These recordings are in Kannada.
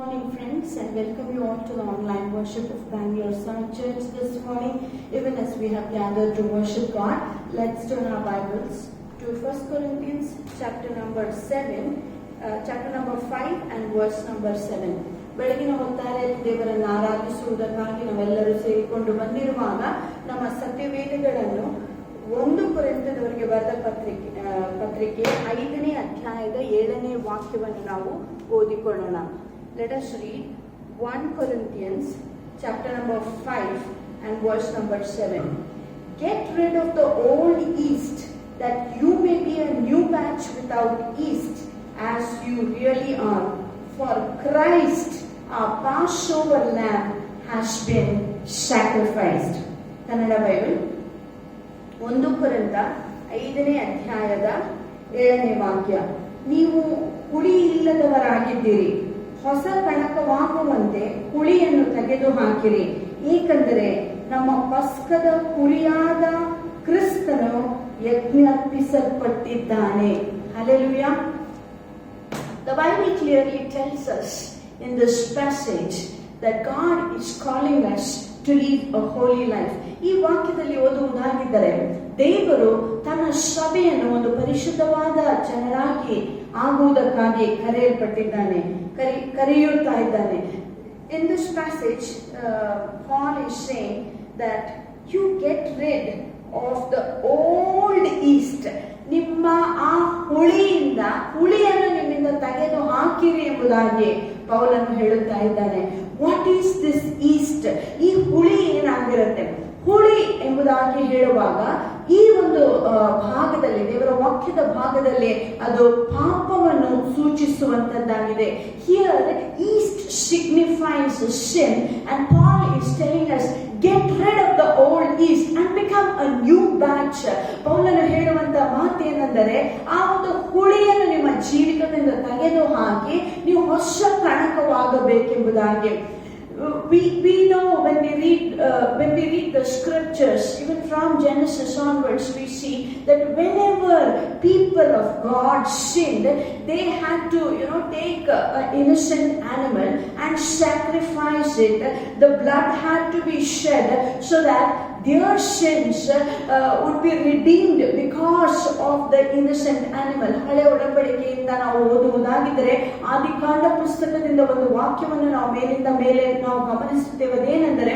Morning friends, and welcome you all to the online worship of Bangalore Sun Church this morning. Even as we have gathered to worship God, let's turn our Bibles to 1 Corinthians chapter number 5 and verse number 7. ಬೆಳಗಿನ ಹೊತ್ತಾರೆಯಲ್ಲಿ ದೇವರನ್ನು ಆರಾಧಿಸುವುದಕ್ಕಾಗಿ ನಾವೆಲ್ಲರೂ ಸೇರಿಕೊಂಡು ಬಂದಿರುವಾಗ ನಮ್ಮ ಸತ್ಯವೇದಗಳನ್ನು 1 ಕೊರಿಂಥದವರಿಗೆ ಬರೆದ ಪತ್ರಿಕೆ 5ನೇ ಅಧ್ಯಾಯದ 7ನೇ ವಾಕ್ಯವನ್ನು ನಾವು ಓದಿಕೊಳ್ಳೋಣ. Let us read 1 Corinthians chapter number 5 and verse number 7. Get rid of the old yeast, that you may be a new batch without yeast, as you really are. For Christ, our Passover lamb, has been sacrificed. Kannada Bible 1 ಕೊರಿಂಥ 5ನೇ ಅಧ್ಯಾಯದ 7ನೇ ವಾಕ್ಯ. ನೀವು ಹುಳಿ ಇಲ್ಲದವರಾಗಿದ್ದೀರಿ, ಹೊಸ ಕಣಕವಾಗುವಂತೆ ಹುಳಿಯನ್ನು ತೆಗೆದು ಹಾಕಿರಿ, ಏಕೆಂದರೆ ನಮ್ಮ ಪಸ್ಕದ ಕುರಿಯಾದ ಕ್ರಿಸ್ತನು ಯಜ್ಞರ್ಪಿಸಲ್ಪಟ್ಟಿದ್ದಾನೆ. Hallelujah. The Bible clearly tells us in this passage that God is calling us to live a holy life. ಈ ವಾಕ್ಯದಲ್ಲಿ ಓದುವುದಾಗಿದ್ದರೆ, ದೇವರು ತನ್ನ ಸಭೆಯನ್ನು ಒಂದು ಪರಿಶುದ್ಧವಾದ ಜನರಾಗಿ ಆಗುವುದಕ್ಕಾಗಿ ಕರೆಯುತ್ತಾ ಇದ್ದಾನೆ. In this passage, Paul is saying that you get rid of the old yeast. ನಿಮ್ಮ ಆ ಹುಳಿಯನ್ನು ನಿಮ್ಮಿಂದ ತೆಗೆದು ಹಾಕಿರಿ ಎಂಬುದಾಗಿ ಪೌಲನು ಹೇಳುತ್ತಾ ಇದ್ದಾನೆ. What is this East? ಈ ಹುಳಿ ಏನಾಗಿರುತ್ತೆ? ಹುಳಿ ಎಂಬುದಾಗಿ ಹೇಳುವಾಗ ಈ ಒಂದು ಭಾಗದಲ್ಲಿ, ದೇವರ ವಾಕ್ಯದ ಭಾಗದಲ್ಲಿ, ಅದು ಪಾಪವನ್ನು ಸೂಚಿಸುವಂತದ್ದಾಗಿದೆ. Here yeast signifies sin, and Paul is telling us, get rid of the old yeast and become a new batch. ಪೌಲನು ಹೇಳುವಂತ ಮಾತೇನೆಂದರೆ, ಆ ಒಂದು ಹುಳಿಯನ್ನು ನಿಮ್ಮ ಜೀವಿತದಿಂದ ತೆಗೆದು ಹಾಕಿ ನೀವು ಹೊಸ ಕಣಕವಾಗಬೇಕೆಂಬುದಾಗಿ. We know when we read the scriptures, even from Genesis onwards, we see that whenever people of God sinned, they had to take an innocent animal and sacrifice it. The blood had to be shed so that their sins would be redeemed because of the innocent animal. ಹಳೆ ಒಡಂಬಡಿಕೆಯಿಂದ ನಾವು ಓದುವುದಾಗಿದ್ದರೆ, ಆದಿಕಾಂಡ ಪುಸ್ತಕದಿಂದ ಒಂದು ವಾಕ್ಯವನ್ನು ನಾವು ಮೇಲಿಂದ ಮೇಲೆ ನಾವು ಗಮನಿಸುತ್ತೇವೆ. ಅದೇನೆಂದರೆ,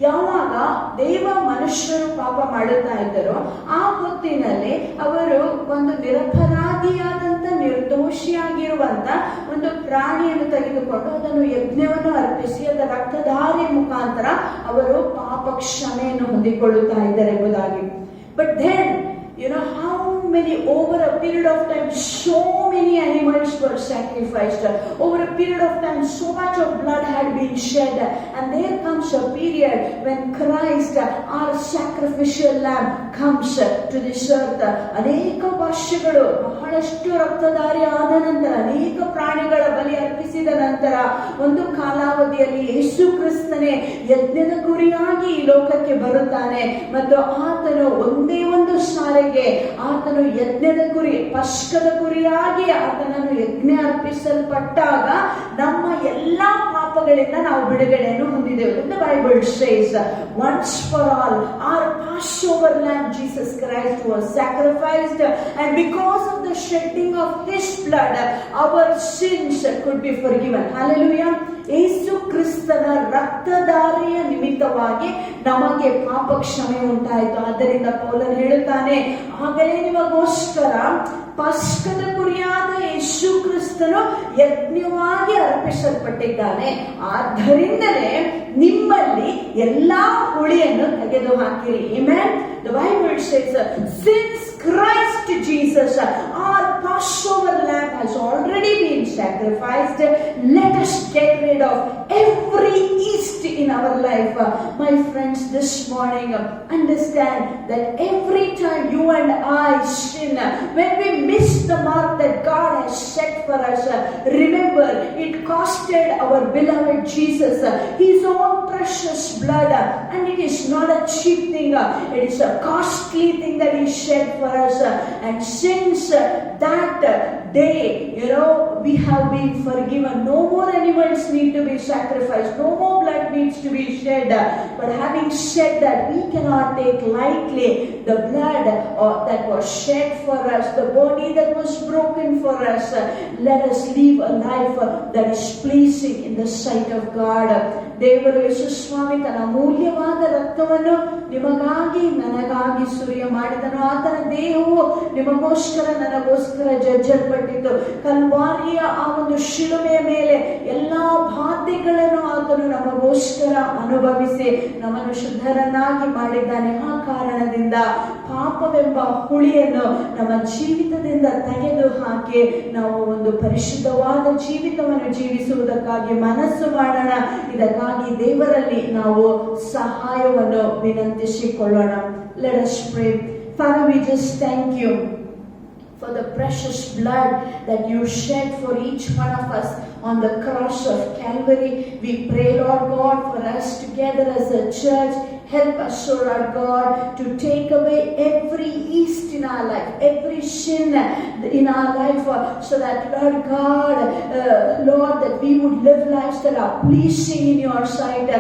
ಯಾವಾಗ ದೇವ ಮನುಷ್ಯರು ಪಾಪ ಮಾಡುತ್ತಾ ಇದ್ದರೋ ಆ ಹೊತ್ತಿನಲ್ಲಿ ಅವರು ಒಂದು ನಿರಪರಾಧಿಯಾದಂತ, ನಿರ್ದೋಷಿಯಾಗಿರುವಂತ ಒಂದು ಪ್ರಾಣಿಯನ್ನು ತೆಗೆದುಕೊಂಡು ಅದನ್ನು ಯಜ್ಞವನ್ನು ಅರ್ಪಿಸಿ ಅದರ ರಕ್ತಧಾರೆ ಮುಖಾಂತರ ಅವರು ಪಾಪ ಕ್ಷಮೆಯನ್ನು ಹೊಂದಿಕೊಳ್ಳುತ್ತಾ ಇದ್ದಾರೆ ಎಂಬುದಾಗಿ. But then, how many, over a period of time, so many animals were sacrificed. Over a period of time, so much of blood had been shed. And there comes a period when Christ, our sacrificial lamb, comes to this earth. ಅನೇಕ ವರ್ಷಗಳು, ಬಹಳಷ್ಟು ರಕ್ತಧಾರೆ ಆದ ನಂತರ, ಅನೇಕ ಪ್ರಾಣಿಗಳ ಬಲಿ ಅರ್ಪಿಸಿದ ನಂತರ, ಒಂದು ಕಾಲಾವಧಿಯಲ್ಲಿ ಯೇಸು ಕ್ರಿಸ್ತನೇ ಯಜ್ಞದ ಕುರಿಯಾಗಿ ಈ ಲೋಕಕ್ಕೆ ಬರುತ್ತಾನೆ. ಮತ್ತು ಆತನು ಒಂದೇ ಒಂದು ಸಾರಿಗೆ ಆತನು ಯಜ್ಞದ ಕುರಿ, ಪಸ್ಕದ ಕುರಿಯಾಗಿ ಆತನನ್ನು ಯಜ್ಞ ಅರ್ಪಿಸಲ್ಪಟ್ಟಾಗ ನಮ್ಮ ಎಲ್ಲಾ ಪಾಪಗಳಿಂದ ನಾವು ಬಿಡುಗಡೆಯನ್ನು ಹೊಂದಿದೆವು. The Bible says, once for all, our Passover lamb Jesus Christ was sacrificed, and because of the shedding of his blood, our sins could be forgiven. Hallelujah. ಯೇಸು ಕ್ರಿಸ್ತನ ರಕ್ತಧಾರೆಯ ನಿಮಿತ್ತವಾಗಿ ನಮಗೆ ಪಾಪ ಕ್ಷಮೆ ಉಂಟಾಯಿತು. ಆದ್ದರಿಂದ ಪೌಲನು ಹೇಳುತ್ತಾನೆ, ಆಗಲೇ ನಿಮಗೋಸ್ಕರ ಪಸ್ಕದ ಕುರಿಯಾದ ಯೇಸು ಕ್ರಿಸ್ತನು ಯಜ್ಞವಾಗಿ ಅರ್ಪಿಸಲ್ಪಟ್ಟಿದ್ದಾನೆ. ಆದ್ದರಿಂದಲೇ ನಿಮ್ಮಲ್ಲಿ ಎಲ್ಲಾ ಹುಳಿಯನ್ನು ತೆಗೆದು ಹಾಕಿರಿ. Amen. The Bible says, since Christ Jesus, our Passover lamb, has already been sacrificed, let us get rid of every yeast in our life. My friends, this morning, understand that every time you and I sin, when we miss the mark that God has set for us, remember, it costed our beloved Jesus his own precious blood, and it is not a cheap thing, it is a costly thing that he shed for us. And since that day, we have been forgiven. No more animals need to be sacrificed. No more blood needs to be shed. But having said that, we cannot take lightly the blood that was shed for us, the body that was broken for us. Let us live a life that is pleasing in the sight of God. ದೇವರು ಯೇಸು ಸ್ವಾಮಿ ತನ್ನ ಅಮೂಲ್ಯವಾದ ರಕ್ತವನ್ನು ನಿಮಗಾಗಿ ನನಗಾಗಿ ಸುರಿಯ ಮಾಡಿದನು. ಆತನ ದೇಹವು ನಿಮಗೋಸ್ಕರ ನನಗೋಸ್ಕರ ಜಜ್ಜಲ್ಪಟ್ಟಿತು. ಕಲ್ವಾರಿಯ ಆ ಒಂದು ಶಿಲುಮೆಯ ಮೇಲೆ ಎಲ್ಲಾ ಬಾಧ್ಯಗಳನ್ನು ಆತನು ನಮಗೋಸ್ಕರ ಅನುಭವಿಸಿ ನಮ್ಮನ್ನು ಶುದ್ಧರನ್ನಾಗಿ ಮಾಡಿದ್ದಾನೆ. ಆ ಕಾರಣದಿಂದ ಪಾಪವೆಂಬ ಹುಳಿಯನ್ನು ನಮ್ಮ ಜೀವಿತದಿಂದ ತೆಗೆದು ಹಾಕಿ ನಾವು ಒಂದು ಪರಿಶುದ್ಧವಾದ ಜೀವಿತವನ್ನು ಜೀವಿಸುವುದಕ್ಕಾಗಿ ಮನಸ್ಸು ಮಾಡೋಣ. ಇದಕ್ಕಾಗಿ ದೇವರಲ್ಲಿ ನಾವು ಸಹಾಯವನ್ನು ವಿನಂತಿಸಿಕೊಳ್ಳೋಣ. Let us pray. Father, we just thank you for the precious blood that you shed for each one of us on the cross of Calvary. We pray, Lord God, for us together as a church. Help us, O Lord God, to take away every yeast in our life, every sin in our life, so that, Lord God, Lord, that we would live lives that are pleasing in your sight,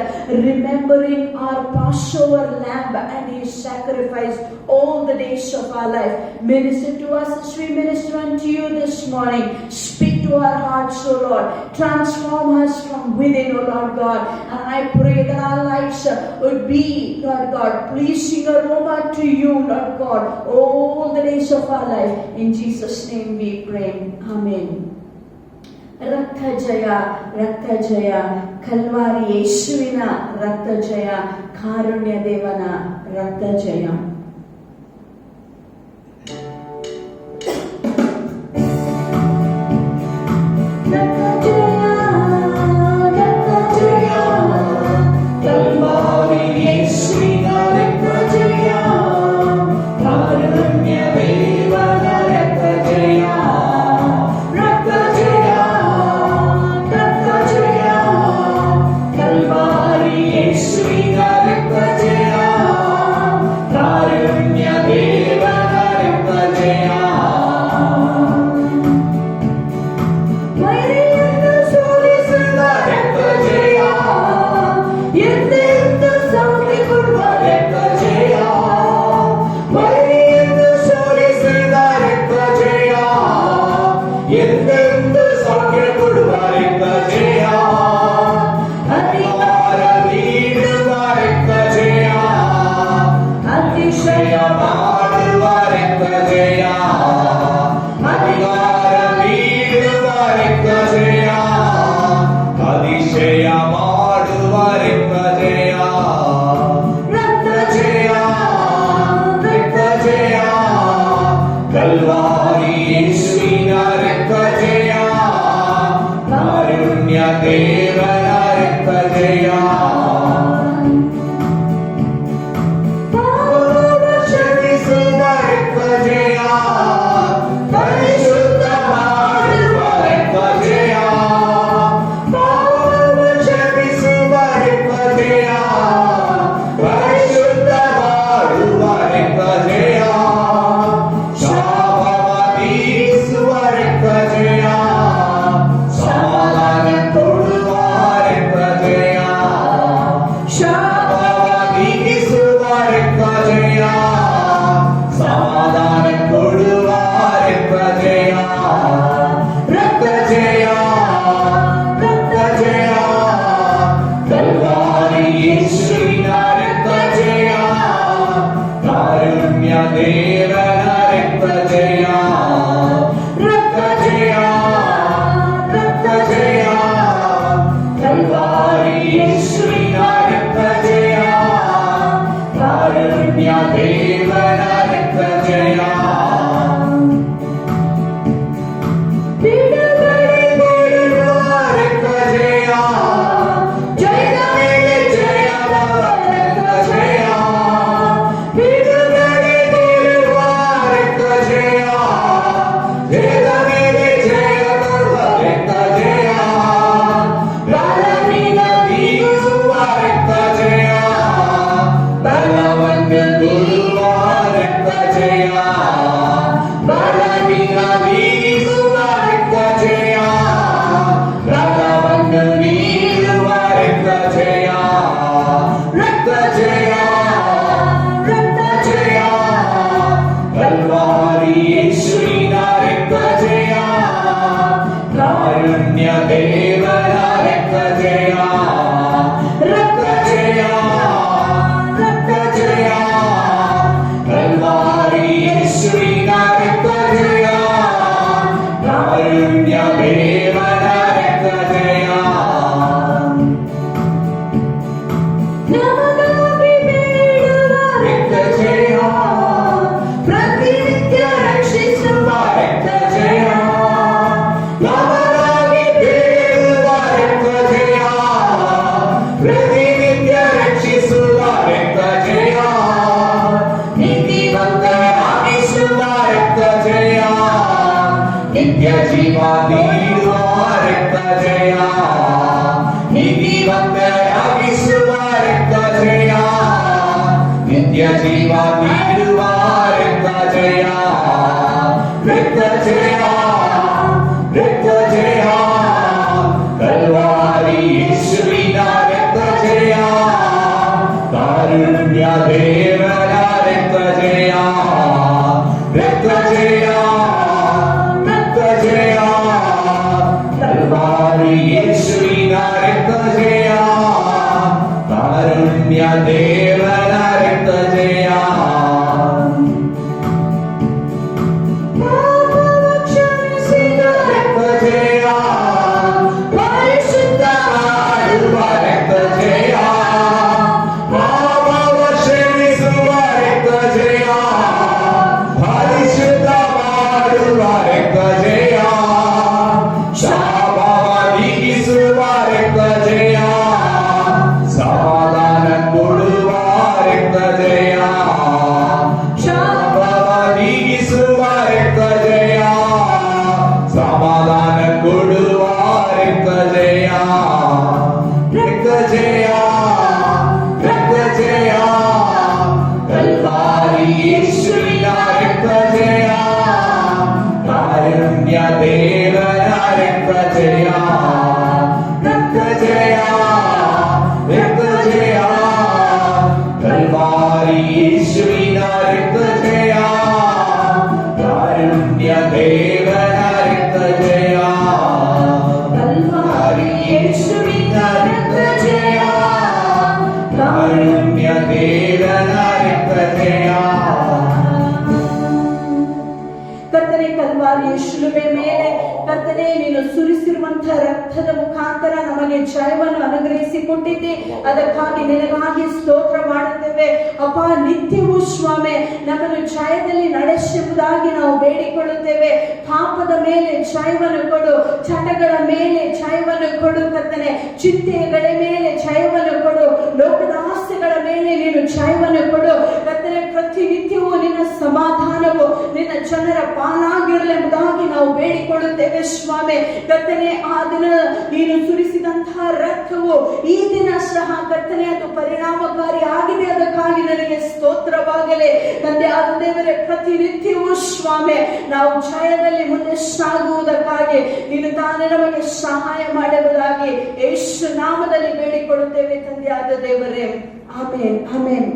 remembering our Passover lamb and his sacrifice all the days of our life. Minister to us as we minister unto you this morning. Speak to our hearts, O Lord. Transform us from within, O Lord God. And I pray that our lives would be, Lord God, pleasing aroma to you, Lord God, all the days of our life. In Jesus' name we pray. Amen. ರಕ್ತ ಜಯ, ರಕ್ತ ಜಯ, ಕಲ್ವಾರಿ ಯೇಸುವಿನ ರಕ್ತ ಜಯ, ಕಾರುಣ್ಯ ದೇವನ ರಕ್ತ ಜಯ. ಸಮಾಧಾನ ಕೊಡುವ ನಿತ್ಯ ಜೀವ ನೀಡುವ ರಕ್ತ ಜಯ, ರಕ್ತ ಜಯ, ರಕ್ತ ಜಯ, ಕಲ್ವಾರಿ ಯೇಸುವಿನ ರಕ್ತ ಜಯ, ಕಾರುಣ್ಯ ದೇವರ ರಕ್ತ ಜಯ, ರಕ್ತ ಜಯ, ರಕ್ತ ಜಯ, ಕಲ್ವಾರಿ ಯೇಸುವಿನ ರಕ್ತ ಜಯ, ಕಾರುಣ್ಯ ದೇವರ ರಕ್ತ ಜಯ. ಕರ್ತನೆ, ಕಲ್ವಾರಿಯ ಶಿಲುಬೆ ಮೇಲೆ ಕರ್ತನೆ ನೀನು ಸುರಿಸಿರುವಂತಹ ರಕ್ತದ ಮುಖಾಂತರ ನಮಗೆ ಜಯವನ್ನು ಅನುಗ್ರಹಿಸಿಕೊಟ್ಟಿದ್ದೆ. ಅದಕ್ಕಾಗಿ ನಿನಗಾಗಿ ಸ್ತೋತ್ರ ಮಾಡುತ್ತೇವೆ ಅಪ್ಪ. ನಿತ್ಯವೂ ಸ್ವಾಮಿ ನಮ್ಮನ್ನು ಜಯದಲ್ಲಿ ನಡೆಸುವುದಾಗಿ ನಾವು ಬೇಡಿಕೊಳ್ಳುತ್ತೇವೆ. ಪಾಪದ ಮೇಲೆ ಜಯವನ್ನು ಕೊಡು, ಚಟಗಳ ಮೇಲೆ ಜಯವನ್ನು ಕೊಡು ಕರ್ತನೆ, ಚಿಂತೆಗಳ ಮೇಲೆ ಜಯವನ್ನು ಕೊಡು, ಲೋಕದ ಆಸ್ತಿಗಳ ಮೇಲೆ ನೀನು ಜಯವನ್ನು ಕೊಡು ಕರ್ತನೆ. ಪ್ರತಿನಿತ್ಯವೂ ನಿನ್ನ ಸಮಾಧಾನವು ನಿನ್ನ ಜನರ ಪಾಲಾಗಿರಲೆಂಬುದಾಗಿ ನಾವು ಬೇಡಿಕೊಳ್ಳುತ್ತೇವೆ ಸ್ವಾಮಿ. ಕರ್ತನೆ, ಆ ದಿನ ನೀನು ಸುರಿಸಿದಂತಹ ರಕ್ತವು ಈ ದಿನ ಸಹ ಕರ್ತನೆ ಅದು ಪರಿಣಾಮಕಾರಿ ಆಗಿದೆ. ಅದಕ್ಕಾಗಿ ನನಗೆ ಸ್ತೋತ್ರವಾಗಲಿ ತಂದೆ. ಆದ ದೇವರೇ, ಪ್ರತಿನಿತ್ಯವೂ ಸ್ವಾಮಿ ನಾವು ಜಯದಲ್ಲಿ ಮುಂದೆ ಸಾಗುವುದಕ್ಕಾಗಿ ನೀನು ತಾನೇ ನಮಗೆ ಸಹಾಯ ಮಾಡುವುದಾಗಿ ಯೇಸು ನಾಮದಲ್ಲಿ ಬೇಡಿಕೊಳ್ಳುತ್ತೇವೆ ತಂದೆ. ಆದ ದೇವರೇ, amen, amen.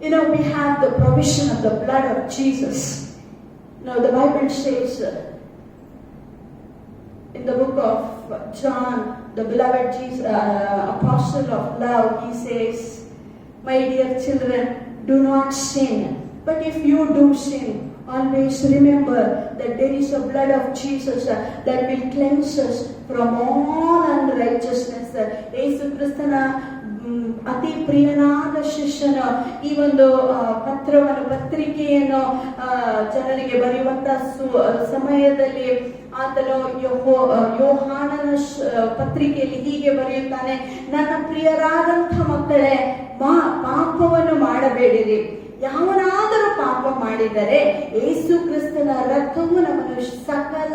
You know, we have the provision of the blood of Jesus. Now, the Bible says in the book of John, the beloved Jesus, apostle of love, he says, "My dear children, do not sin. But if you do sin, always remember that there is a blood of Jesus that will cleanse us from all unrighteousness." ಯೇಸು ಕ್ರಿಸ್ತನ ಅತಿ ಪ್ರಿಯನಾದ ಶಿಷ್ಯನು ಈ ಒಂದು ಪತ್ರಿಕೆಯನ್ನು ಜನರಿಗೆ ಬರೆಯುವಂತ ಸಮಯದಲ್ಲಿ ಆತನು ಯೋಹಾನನ ಪತ್ರಿಕೆಯಲ್ಲಿ ಹೀಗೆ ಬರೆಯುತ್ತಾನೆ, ನನ್ನ ಪ್ರಿಯರಾದಂಥ ಮಕ್ಕಳೇ, ಪಾಪವನ್ನು ಮಾಡಬೇಡಿರಿ. ಯಾವನಾದರೂ ಪಾಪ ಮಾಡಿದರೆ ಯೇಸು ಕ್ರಿಸ್ತನ ರಕ್ತವು ನಮ್ಮನ್ನು ಸಕಲ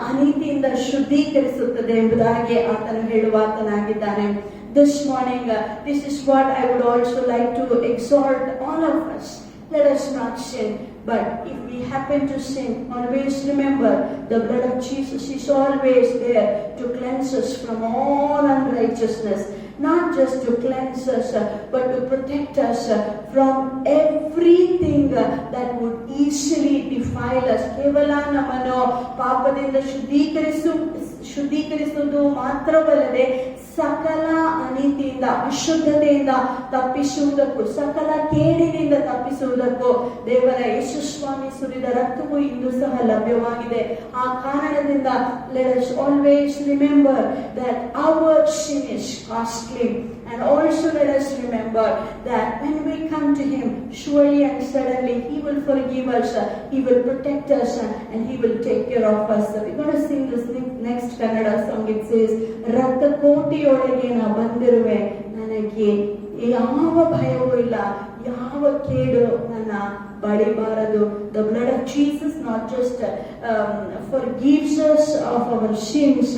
ಅನೀತಿಯಿಂದ ಶುದ್ಧೀಕರಿಸುತ್ತದೆ ಎಂಬುದಾಗಿ ಆತನು ಹೇಳುವಾತನಾಗಿದ್ದಾನೆ. This morning, this is what I would also like to exhort all of us. Let us not sin. But if we happen to sin, always remember the blood of Jesus is always there to cleanse us from all unrighteousness. Not just to cleanse us, but to protect us from everything that would easily defile us. ಕೇವಲ ನಮ್ಮನ್ನು ಪಾಪದಿಂದ ಶುದ್ಧೀಕರಿಸುವುದು ಮಾತ್ರವಲ್ಲದೆ ಸಕಲ ಅನೀತಿಯಿಂದ, ಅಶುದ್ಧತೆಯಿಂದ ತಪ್ಪಿಸುವುದಕ್ಕೂ, ಸಕಲ ಕೇಡಿನಿಂದ ತಪ್ಪಿಸುವುದಕ್ಕೂ ದೇವರ ಯೇಸು ಸ್ವಾಮಿ ಸುರಿದ ರಕ್ತವು ಇಂದು ಸಹ ಲಭ್ಯವಾಗಿದೆ. ಆ ಕಾರಣದಿಂದ let us always remember that our sin is costly, and also let us remember that when we come to him, surely and suddenly he will forgive us, he will protect us, and he will take care of us. We're going to sing this next Kannada song. It says, ರಕ್ತಕೋಟೆಯೊಳಗೆ ನಾ ಬಂದಿರುವೆ, ನನಗೆ ಯಾವ ಭಯವೂ ಇಲ್ಲ, ಯಾವ ಕೇಡು ನನ್ನ ಬಡಿಬಾರದು. The blood of Jesus not just forgives us of our sins,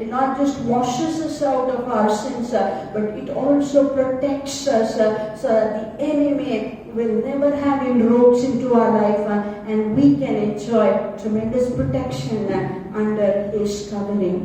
it not just washes us out of our sins, but it also protects us, so that the enemy will never have inroads into our life, and we can enjoy tremendous protection under his covering.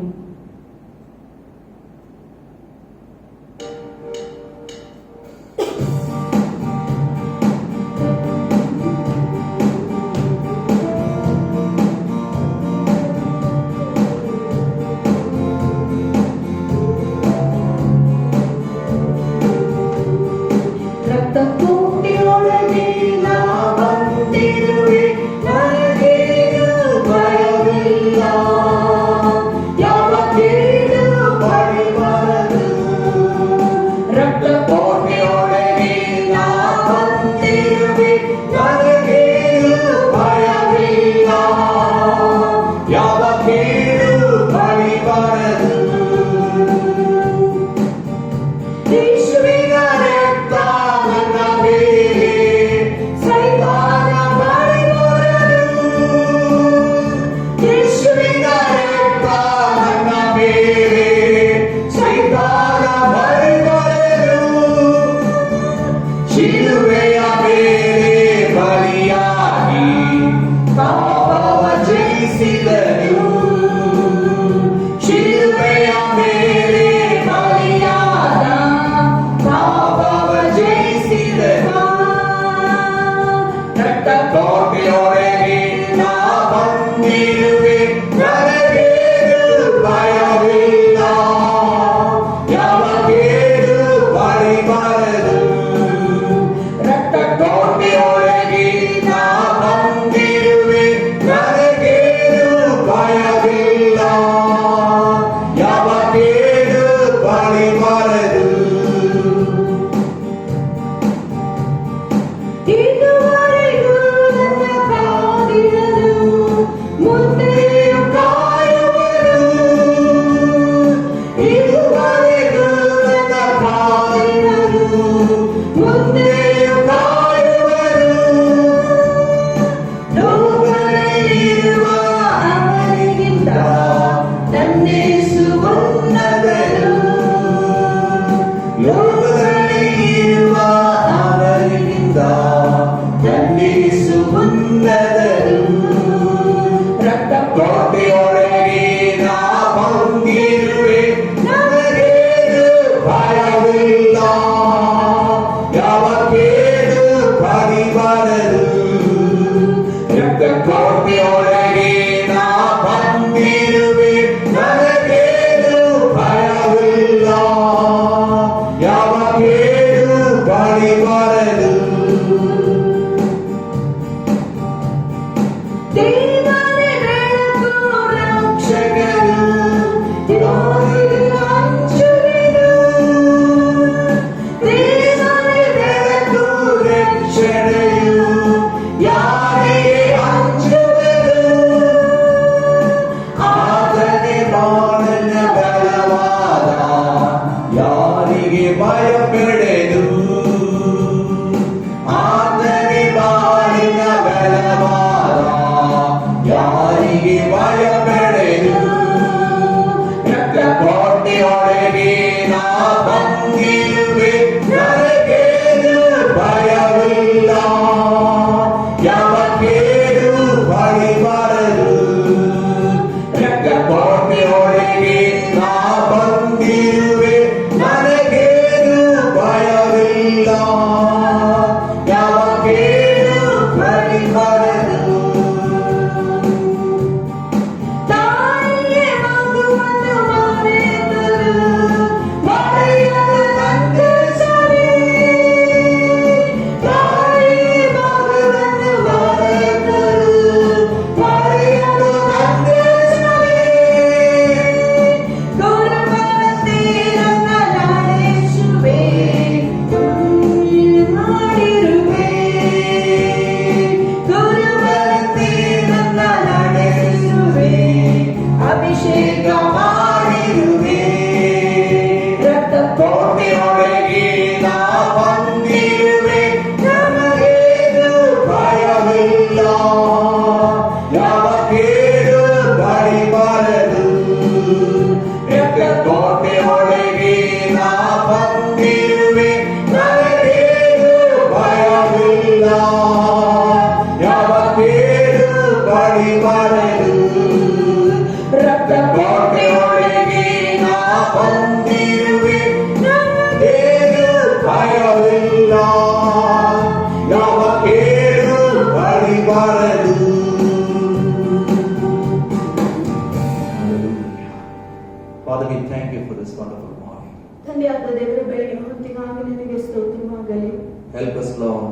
we thank you for this wonderful morning. ಧನ್ಯವಾದ ದೇವರೇ, ಬೆಳಗಿನ ಹೊತ್ತಿಗಾಗಿ ನಿನಗೆ ಸ್ತೋತ್ರವಾಗಲಿ. Help us, Lord,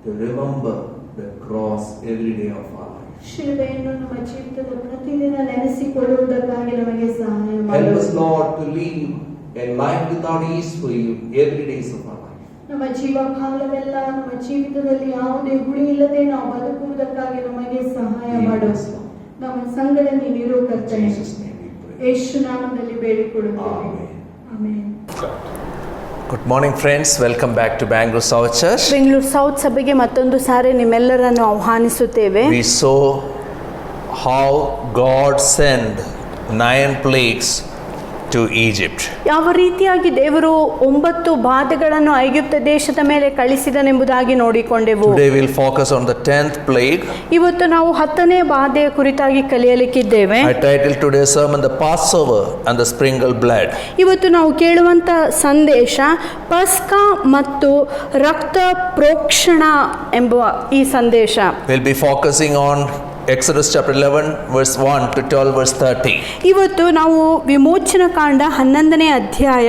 to remember the cross every day of our life. ಶಿಲುಬೆಯನ್ನು ನಮ್ಮ ಜೀವಿತದ ಪ್ರತಿದಿನ ನೆನೆಸಿಕೊಳ್ಳುವುದಕ್ಕಾಗಿ ನಮಗೆ ಸಹಾಯ Help ಮಾಡು. us, Lord, to live a life without ease for you every day of our life. ನಮ್ಮ ಜೀವಕಾಲವೆಲ್ಲ ನಮ್ಮ ಜೀವಿತದಲ್ಲಿ ಯಾವುದೇ ಹುಳಿ ಇಲ್ಲದೆ ನಾವು ಬದುಕುವುದಕ್ಕಾಗಿ ನಮಗೆ ಸಹಾಯ ಮಾಡು. ನಮ್ಮ ಸಂಗಡ ನೀನಿರೋ In ಕರ್ತನೆ, Jesus' name we pray. ಯೇಸು ನಾಮದಲ್ಲಿ ಬೇಡಿಕೊಳ್ಳುತ್ತೇವೆ. Amen. Amen. Good morning, friends. Welcome back to Bangalore South Church. Bengaluru south ಸಭೆಗೆ ಮತ್ತೊಂದು ಸಾರಿ ನಿಮ್ಮೆಲ್ಲರನ್ನು ಆಹ್ವಾನಿಸುತ್ತೇವೆ. We saw how God sent 9 plagues to Egypt. ಯಾವ ರೀತಿಯಾಗಿ ದೇವರು 9 ಬಾಧೆಗಳನ್ನು ಐಗುಪ್ತ ದೇಶದ ಮೇಲೆ ಕಳಿಸಿದನೆಂಬುದಾಗಿ ನೋಡಿಕೊಂಡೆವು. Today we'll focus on the 10th plague. ಇವತ್ತು ನಾವು 10ನೇ ಬಾಧೆಯ ಕುರಿತಾಗಿ ಕಲಿಯಲಿಕ್ಕಿದ್ದೇವೆ. I titled today's sermon The Passover and the Sprinkled Blood. ಇವತ್ತು ನಾವು ಕೇಳುವಂತ ಸಂದೇಶ ಪಸ್ಕ ಮತ್ತು ರಕ್ತ ಪ್ರೋಕ್ಷಣ ಎಂಬ ಈ ಸಂದೇಶ. We'll be focusing on Exodus chapter 11 verse 1 to 12 verse 30. ಇವತ್ತು ನಾವು ವಿಮೋಚನ ಕಾಂಡ 11ನೇ ಅಧ್ಯಾಯ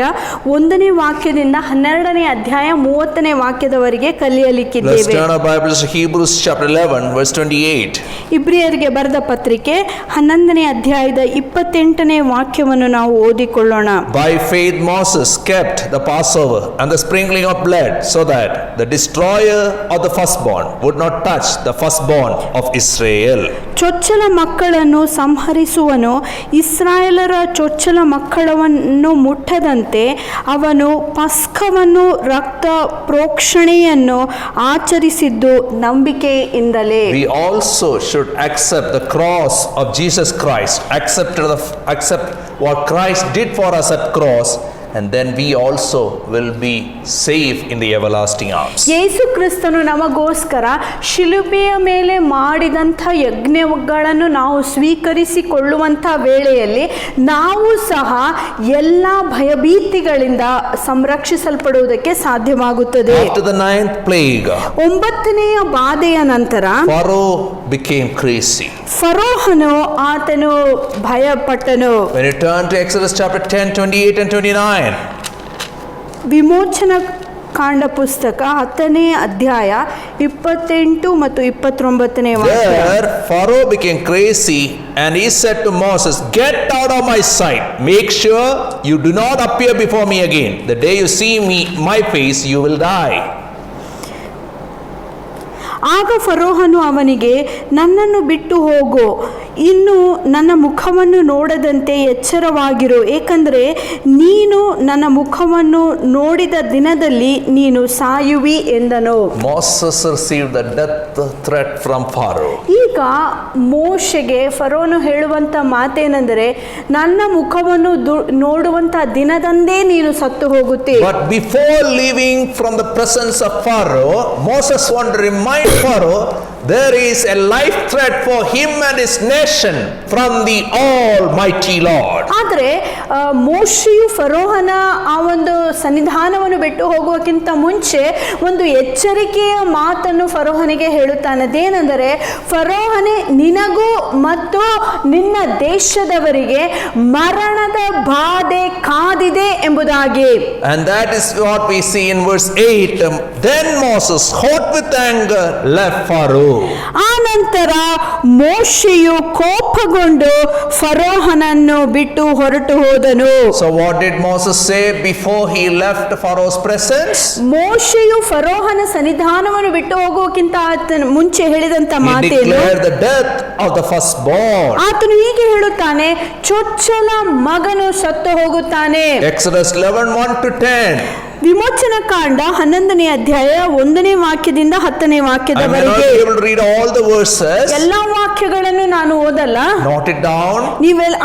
1ನೇ ವಾಕ್ಯದಿಂದ 12ನೇ ಅಧ್ಯಾಯ 30ನೇ ವಾಕ್ಯದವರೆಗೆ Let's ಕಲಿಯಲಿಕ್ಕಿದ್ದೇವೆ. turn our Bibles to Hebrews chapter 11 verse 28. ಇಬ್ರಿಯರಿಗೆ ಬರೆದ ಪತ್ರಿಕೆ 11ನೇ ಅಧ್ಯಾಯದ 28ನೇ ವಾಕ್ಯವನ್ನು ನಾವು ಓದಿಕೊಳ್ಳೋಣ. By faith Moses kept the Passover and the sprinkling of blood so that the destroyer of the firstborn would not touch the firstborn of Israel. ಚೊಚ್ಚಲ ಮಕ್ಕಳನ್ನು ಸಂಹರಿಸುವನು, ಇಸ್ರಾಯೇಲರ ಚೊಚ್ಚಲ ಮಕ್ಕಳನ್ನು ಮುಟ್ಟದಂತೆ ಅವನು ಪಸ್ಕವನ್ನು ರಕ್ತ ಪ್ರೋಕ್ಷಣೆಯನ್ನು ಆಚರಿಸಿದ್ದು ನಂಬಿಕೆಯಿಂದಲೇ. We also should accept the cross of Jesus Christ, accept what Christ did for us at cross, and then we also will be safe in the everlasting arms. ಯೇಸು ಕ್ರಿಸ್ತನು ನಮಗೋಸ್ಕರ ಶಿಲುಬೆಯ ಮೇಲೆ ಮಾಡಿದಂಥ ಯಜ್ಞಗಳನ್ನು ನಾವು ಸ್ವೀಕರಿಸಿಕೊಳ್ಳುವಂಥ ವೇಳೆಯಲ್ಲಿ ನಾವು ಸಹ ಎಲ್ಲ ಭಯಭೀತಿಗಳಿಂದ ಸಂರಕ್ಷಿಸಲ್ಪಡುವುದಕ್ಕೆ ಸಾಧ್ಯವಾಗುತ್ತದೆ. After the 9th plague, 9ನೆಯ ಬಾಧೆಯ ನಂತರ Pharaoh became crazy. ಫರೋಹನು ಆತನು ಭಯಪಟ್ಟನು. When you turn to Exodus chapter 10, 28 and 29, ವಿಮೋಚನ ಕಾಂಡ ಪುಸ್ತಕ 10ನೇ ಅಧ್ಯಾಯ 28 ಮತ್ತು 29ನೇ ವಾಕ್ಯ. there Pharaoh became crazy and he said to Moses, "Get out of my sight. Make sure you do not appear before me again. The day you see my face, you will die." ಆಗ ಫರೋಹನು ಅವನಿಗೆ, ನನ್ನನ್ನು ಬಿಟ್ಟು ಹೋಗು, ಇನ್ನು ನನ್ನ ಮುಖವನ್ನು ನೋಡದಂತೆ ಎಚ್ಚರವಾಗಿರು, ಏಕೆಂದರೆ ನೀನು ನನ್ನ ಮುಖವನ್ನು ನೋಡಿದ ದಿನದಲ್ಲಿ ನೀನು ಸಾಯುವಿ ಎಂದನು. Moses received the death threat from Pharaoh. ಈಗ ಮೋಶೆಗೆ ಫರೋಹನು ಹೇಳುವಂತ ಮಾತೇನೆಂದರೆ, ನನ್ನ ಮುಖವನ್ನು ನೋಡುವಂತ ದಿನದಂದೇ ನೀನು ಸತ್ತು ಹೋಗುತ್ತಿ. But before leaving from the presence of Pharaoh, Moses wanted to remind Pharaoh there is a life threat for him and his nation from the Almighty Lord. ಆದರೆ ಮೋಶೆಯು ಫರೋಹನ ಆ ಒಂದು ಸನ್ನಿಧಾನವನ್ನು ಬಿಟ್ಟು ಹೋಗುವಕ್ಕಿಂತ ಮುಂಚೆ ಒಂದು ಎಚ್ಚರಿಕೆಯ ಮಾತನ್ನು ಫರೋಹನಿಗೆ ಹೇಳುತ್ತಾನೆ. ಅದೇನೆಂದರೆ, ಫರೋಹನೇ, ನಿನಗೂ ಮತ್ತು ನಿನ್ನ ದೇಶದವರಿಗೆ ಮರಣದ ಬಾಧೆ ಕಾದಿದೆ ಎಂಬುದಾಗಿ. And that is what we see in verse 8. Then Moses, hot with anger, left Pharaoh. ಆ ನಂತರ ಮೋಶೆಯು ಕೋಪಗೊಂಡು ಫರೋಹನನ್ನು ಬಿಟ್ಟು ಹೊರಟು ಹೋದನು. So what did Moses say before he left Pharaoh's presence? ಮೋಶೆಯು ಫರೋಹನ ಸನ್ನಿಧಾನವನ್ನು ಬಿಟ್ಟು ಹೋಗುವಕ್ಕಿಂತ ಮುಂಚೆ ಹೇಳಿದಂತ He ಮಾತೇನು? declared the death of the firstborn. ಆತನು ಹೀಗೆ ಹೇಳುತ್ತಾನೆ, ಚೊಚ್ಚಲ ಮಗನು ಸತ್ತು ಹೋಗುತ್ತಾನೆ. Exodus 11, 1 to 10. ವಿಮೋಚನ ಕಾಂಡ 11ನೇ ಅಧ್ಯಾಯ 1ನೇ ವಾಕ್ಯದಿಂದ 10ನೇ I may not ವಾಕ್ಯದವರೆಗೆ. be able to read all the verses. ಎಲ್ಲಾ ವಾಕ್ಯಗಳನ್ನು ನಾನು ಓದಲ್ಲ, Note it down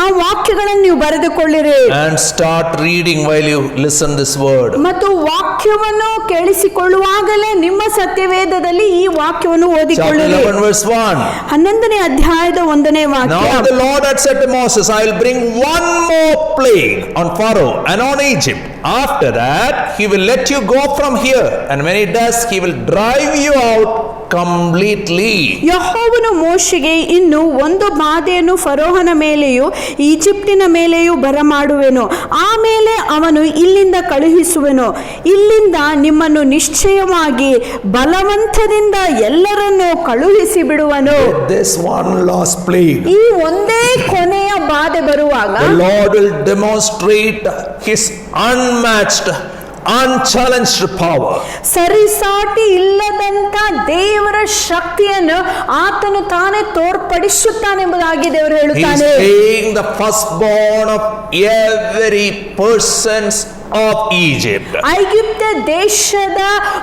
ಆ ವಾಕ್ಯಗಳನ್ನು ನೀವು ಬರೆದುಕೊಳ್ಳಿರಿ and start reading while you listen this word. ಮತ್ತು ವಾಕ್ಯವನ್ನು ಕೇಳಿಸಿಕೊಳ್ಳುವಾಗಲೇ ನಿಮ್ಮ ಸತ್ಯವೇದದಲ್ಲಿ ಈ ವಾಕ್ಯವನ್ನು Chapter ಓದಿಕೊಳ್ಳಿರಿ. 11 verse 1. 11ನೇ ಅಧ್ಯಾಯದ 1ನೇ ವಾಕ್ಯ. Now the Lord had said to Moses, I will bring one more plague on Pharaoh and on Egypt. After that, he will let you go from here. And when he does, he will drive you out completely. ಯೆಹೋವನು ಮೋಶೆಗೆ ಇನ್ನು ಒಂದು ಬಾಧೆಯನ್ನು ಫರೋಹನ ಮೇಲೆಯೂ ಈಜಿಪ್ಟಿನ ಮೇಲೆಯೂ ಬರಮಾಡುವೆನು, ಆಮೇಲೆ ಅವನು ಇಲ್ಲಿಂದ ಕಳುಹಿಸುವೆನು, ಇಲ್ಲಿಂದ ನಿಮ್ಮನ್ನು ನಿಶ್ಚಯವಾಗಿ ಬಲವಂತದಿಂದ ಎಲ್ಲರನ್ನು ಕಳುಹಿಸಿ ಬಿಡುವನು. This one last plague, ಈ ಒಂದೇ ಕೊನೆಯ ಬಾಧೆ ಬರುವಾಗ the Lord will demonstrate his unmatched, unchallenged power. ಸರಿಸಾಟಿ ಇಲ್ಲದಂತ ದೇವರ ಶಕ್ತಿಯನ್ನು ಆತನು ತಾನೇ ತೋರ್ಪಡಿಸುತ್ತಾನೆಂಬುದಾಗಿ ದೇವರು He is ಹೇಳುತ್ತಾನೆ. being the firstborn of every person's of Egypt. ಐಗುಪ್ತ ದೇಶದ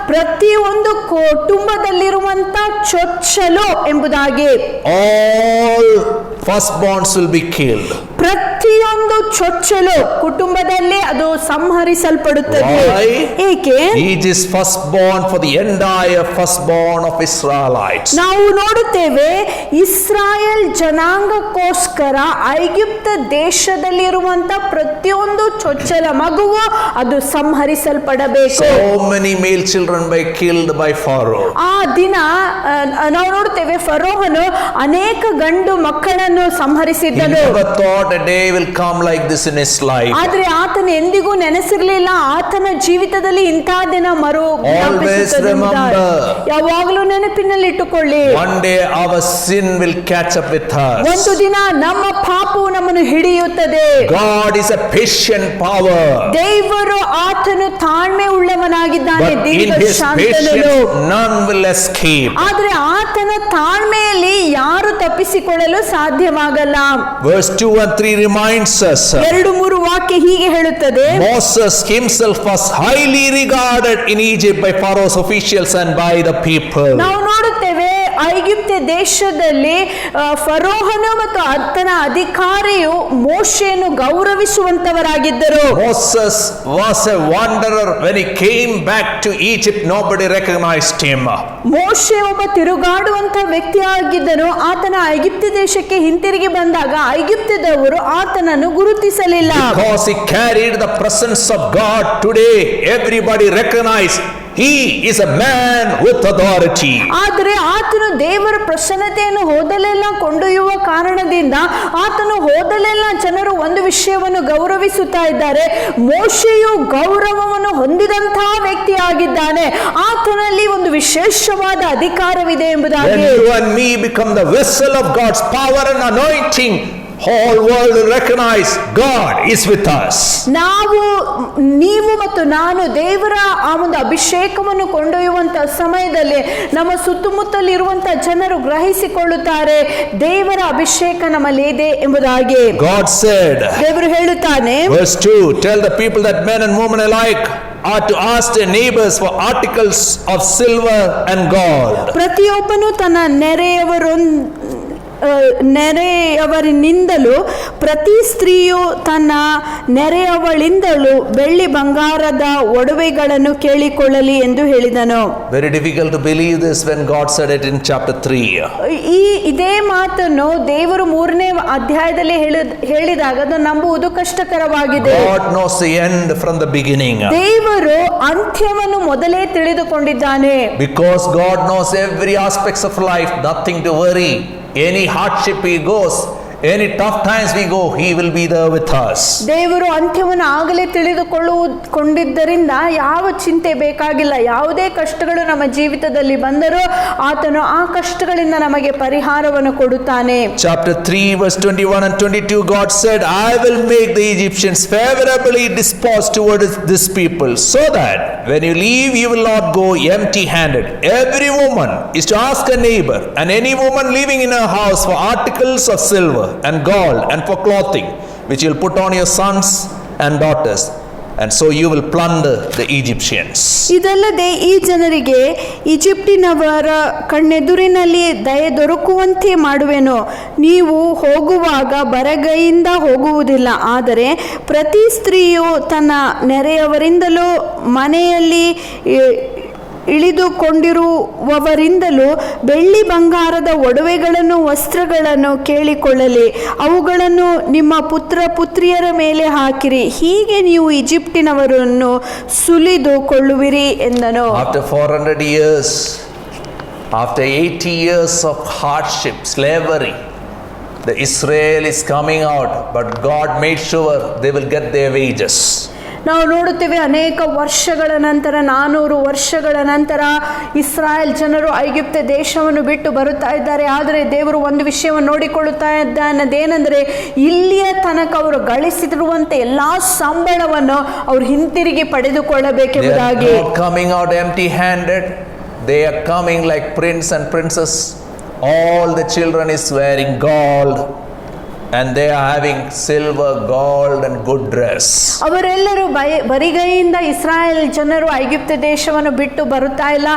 ಪ್ರತಿಯೊಂದು ಕುಟುಂಬದಲ್ಲಿರುವಂತ ಚೊಚ್ಚಲು ಎಂಬುದಾಗಿ All firstborns will be killed. ಪ್ರತಿಯೊಂದು ಚೊಚ್ಚಲು ಕುಟುಂಬದಲ್ಲಿ ಅದು ಸಂಹರಿಸಲ್ಪಡುತ್ತದೆ. Why? ಏಕೆ? He is firstborn for the entire firstborn of Israelites. ನಾವು ನೋಡುತ್ತೇವೆ ಇಸ್ರಾಯೇಲ್ ಜನಾಂಗಕ್ಕೋಸ್ಕರ ಐಗುಪ್ತ ದೇಶದಲ್ಲಿರುವಂತ ಪ್ರತಿಯೊಂದು ಚೊಚ್ಚಲ ಮಗುವು ಅದು ಸಂಹರಿಸಲ್ಪಡಬೇಕು. So many male children were killed by Pharaoh. ಆ ದಿನ ನಾವು ನೋಡುತ್ತೇವೆ ಫರೋಹನು ಅನೇಕ ಗಂಡು ಮಕ್ಕಳನ್ನು He ಸಂಹರಿಸಿದ್ದನು. never thought a day will come like this in his life. ಆದ್ರೆ ಆತನು ಎಂದಿಗೂ ನೆನೆಸಿರ್ಲಿಲ್ಲ ಆತನ ಜೀವಿತದಲ್ಲಿ ಇಂತಹ ದಿನ Always remember. ಯಾವಾಗಲೂ ನೆನಪಿನಲ್ಲಿ ಇಟ್ಟುಕೊಳ್ಳಿ, One day our sin will catch up with ಒಂದು us. ದಿನ ನಮ್ಮ ಪಾಪವು ನಮ್ಮನ್ನು ಹಿಡಿಯುತ್ತದೆ. God is a patient power. ದೇವರು ಆತನು ತಾಳ್ಮೆ ಉಳ್ಳವನಾಗಿದ್ದಾನೆ, But in ದೀರ್ಘ his Shantanu. patience none will escape. ಆದ್ರೆ ಆತನ ತಾಳ್ಮೆಯಲ್ಲಿ ಯಾರು ತಪ್ಪಿಸಿಕೊಳ್ಳಲು ಸಾಧ್ಯವಾಗಲ್ಲ. Verse 2 and 3 reminds us. 2-3 ವಾಕ್ಯ ಹೀಗೆ ಹೇಳುತ್ತದೆ. Moses himself was highly regarded in Egypt by Pharaoh's officials and by the people. ನಾವು ನೋಡುತ್ತೇವೆ ಐಗುಪ್ತ ದೇಶದಲ್ಲಿ ಫರೋಹನು ಮತ್ತು ಆತನ ಅಧಿಕಾರಿಯು ಮೋಶೆಯನ್ನು ಗೌರವಿಸುವಂತವರಾಗಿದ್ದರು. Moses was a wanderer. When he came back to Egypt, nobody recognized him. ಮೋಶೆ ಒಬ್ಬ ತಿರುಗಾಡುವಂತ ವ್ಯಕ್ತಿಯಾಗಿದ್ದನು. ಆತನ ಐಗುಪ್ತ ದೇಶಕ್ಕೆ ಹಿಂತಿರುಗಿ ಬಂದಾಗ ಐಗುಪ್ತದವರು ಆತನನ್ನು ಗುರುತಿಸಲಿಲ್ಲ. Because he carried the presence of God, today everybody recognized he is a man with authority. ಆದರೆ ಆತನು ದೇವರ ಪ್ರಸನ್ನತೆಯನ್ನು ಹೋದಲೆಲ್ಲ ಕೊಂಡೊಯ್ಯುವ ಕಾರಣದಿಂದ ಆತನು ಹೋದಲೆಲ್ಲ ಜನರು ಒಂದು ವಿಷಯವನ್ನು ಗೌರವಿಸುತ್ತಾ ಇದ್ದಾರೆ, ಮೋಶೆಯು ಗೌರವವನ್ನು ಹೊಂದಿದಂತಹ ವ್ಯಕ್ತಿಯಾಗಿದ್ದಾನೆ, ಆತನಲ್ಲಿ ಒಂದು ವಿಶೇಷವಾದ ಅಧಿಕಾರವಿದೆ When ಎಂಬುದಾಗಿ. you and me become the vessel of God's power and anointing, whole world will recognize God is with us. ನೀವು ಮತ್ತು ನಾನು ದೇವರ ಆ ಒಂದು ಅಭಿಷೇಕವನ್ನು ಕೊಂಡೊಯ್ಯುವಂತ ಸಮಯದಲ್ಲಿ ನಮ್ಮ ಸುತ್ತಮುತ್ತಲಿರುವಂತ ಜನರು ಗ್ರಹಿಸಿಕೊಳ್ಳುತ್ತಾರೆ ದೇವರ ಅಭಿಷೇಕ ನಮ್ಮಲ್ಲಿ ಇದೆ ಎಂಬುದಾಗಿ. God said, ದೇವರು ಹೇಳುತ್ತಾನೆ, verse 2, tell the people that men and women alike are to ask their neighbors for articles of silver and gold. ಪ್ರತಿಯೊಬ್ಬನು ತನ್ನ ನೆರೆಯವರಿನಿಂದಲೂ ಪ್ರತಿ ಸ್ತ್ರೀಯು ತನ್ನ ನೆರೆಯವಳಿಂದಲೂ ಬೆಳ್ಳಿ ಬಂಗಾರದ ಒಡವೆಗಳನ್ನು ಕೇಳಿಕೊಳ್ಳಲಿ ಎಂದು ಹೇಳಿದನು. Very difficult to believe this when God said it in chapter 3. ಇದೇ ಮಾತನ್ನು ದೇವರು 3ನೇ ಅಧ್ಯಾಯದಲ್ಲಿ ಹೇಳಿದಾಗ ಅದು ನಂಬುವುದು ಕಷ್ಟಕರವಾಗಿದೆ. God knows the end from the beginning. ದೇವರು ಅಂತ್ಯವನ್ನು ಮೊದಲೇ ತಿಳಿದುಕೊಂಡಿದ್ದಾನೆ. Because God knows every aspects of life, nothing to worry. Any hardship he goes, any tough times we go, he will be there with us. ದೇವರು ಅಂತ್ಯವನ್ನು ಆಗಲೇ ತಿಳಿದುಕೊಂಡಿದ್ದರಿಂದ ಯಾವ ಚಿಂತೆ ಬೇಕಾಗಿಲ್ಲ. ಯಾವುದೇ ಕಷ್ಟಗಳು ನಮ್ಮ ಜೀವಿತದಲ್ಲಿ ಬಂದರೂ ಆತನು ಆ ಕಷ್ಟಗಳಿಂದ ನಮಗೆ ಪರಿಹಾರವನ್ನು ಕೊಡುತ್ತಾನೆ. Chapter 3 verse 21 and 22, God said, I will make the Egyptians favorably disposed towards this people, so that when you leave you will not go empty handed. Every woman is to ask a neighbor and any woman living in her house for articles of silver and gold and for clothing, which you'll put on your sons and daughters, and so you will plunder the Egyptians. ಇದಲ್ಲದೆ ಈ ಜನರಿಗೆ ಈಜಿಪ್ಟಿನವರ ಕಣ್ಣೆದುರಿನಲ್ಲಿ ದಯೆ ದೊರಕುವಂತೆ ಮಾಡುವೆನು. ನೀವು ಹೋಗುವಾಗ ಬರಗೈಯಿಂದ ಹೋಗುವುದಿಲ್ಲ, ಆದರೆ ಪ್ರತಿ ಸ್ತ್ರೀಯು ತನ್ನ ನೆರೆಯವರಿಂದಲೂ ಮನೆಯಲ್ಲಿ ಇಳಿದುಕೊಂಡಿರುವವರಿಂದಲೂ ಬೆಳ್ಳಿ ಬಂಗಾರದ ಒಡವೆಗಳನ್ನು ವಸ್ತ್ರಗಳನ್ನು ಕೇಳಿಕೊಳ್ಳಲಿ. ಅವುಗಳನ್ನು ನಿಮ್ಮ ಪುತ್ರ ಪುತ್ರಿಯರ ಮೇಲೆ ಹಾಕಿರಿ, ಹೀಗೆ ನೀವು ಈಜಿಪ್ಟಿನವರನ್ನು ಸುಲಿದುಕೊಳ್ಳುವಿರಿ ಎಂದನು. After 400 years After 80 years of hardship, slavery, the Israel is coming out, but God made sure they will get their wages. ನಾವು ನೋಡುತ್ತೇವೆ ಅನೇಕ ವರ್ಷಗಳ ನಂತರ 400 ವರ್ಷಗಳ ನಂತರ ಇಸ್ರಾಯೇಲ್ ಜನರು ಐಗುಪ್ತ ದೇಶವನ್ನು ಬಿಟ್ಟು ಬರುತ್ತಾ ಇದ್ದಾರೆ. ಆದರೆ ದೇವರು ಒಂದು ವಿಷಯವನ್ನು ನೋಡಿಕೊಳ್ಳುತ್ತಾ ಇದ್ದಾನದೇನೆಂದರೆ ಇಲ್ಲಿಯ ತನಕ ಅವರು ಗಳಿಸಿರುವಂತ ಎಲ್ಲಾ ಸಂಬಳವನ್ನು ಅವರು ಹಿಂತಿರುಗಿ ಪಡೆದುಕೊಳ್ಳಬೇಕೆಂಬುದಾಗಿ. They are not coming out empty handed. They are coming like prince and princess. All the children is wearing gold and they are having silver, gold and good dress. ಅವರೆಲ್ಲರೂ ಬರಿಗೈಯಿಂದ ಇಸ್ರಾಯೇಲ್ ಜನರು ಐಗುಪ್ತ ದೇಶವನ್ನು ಬಿಟ್ಟು ಬರುತ್ತಾ ಇಲ್ಲ.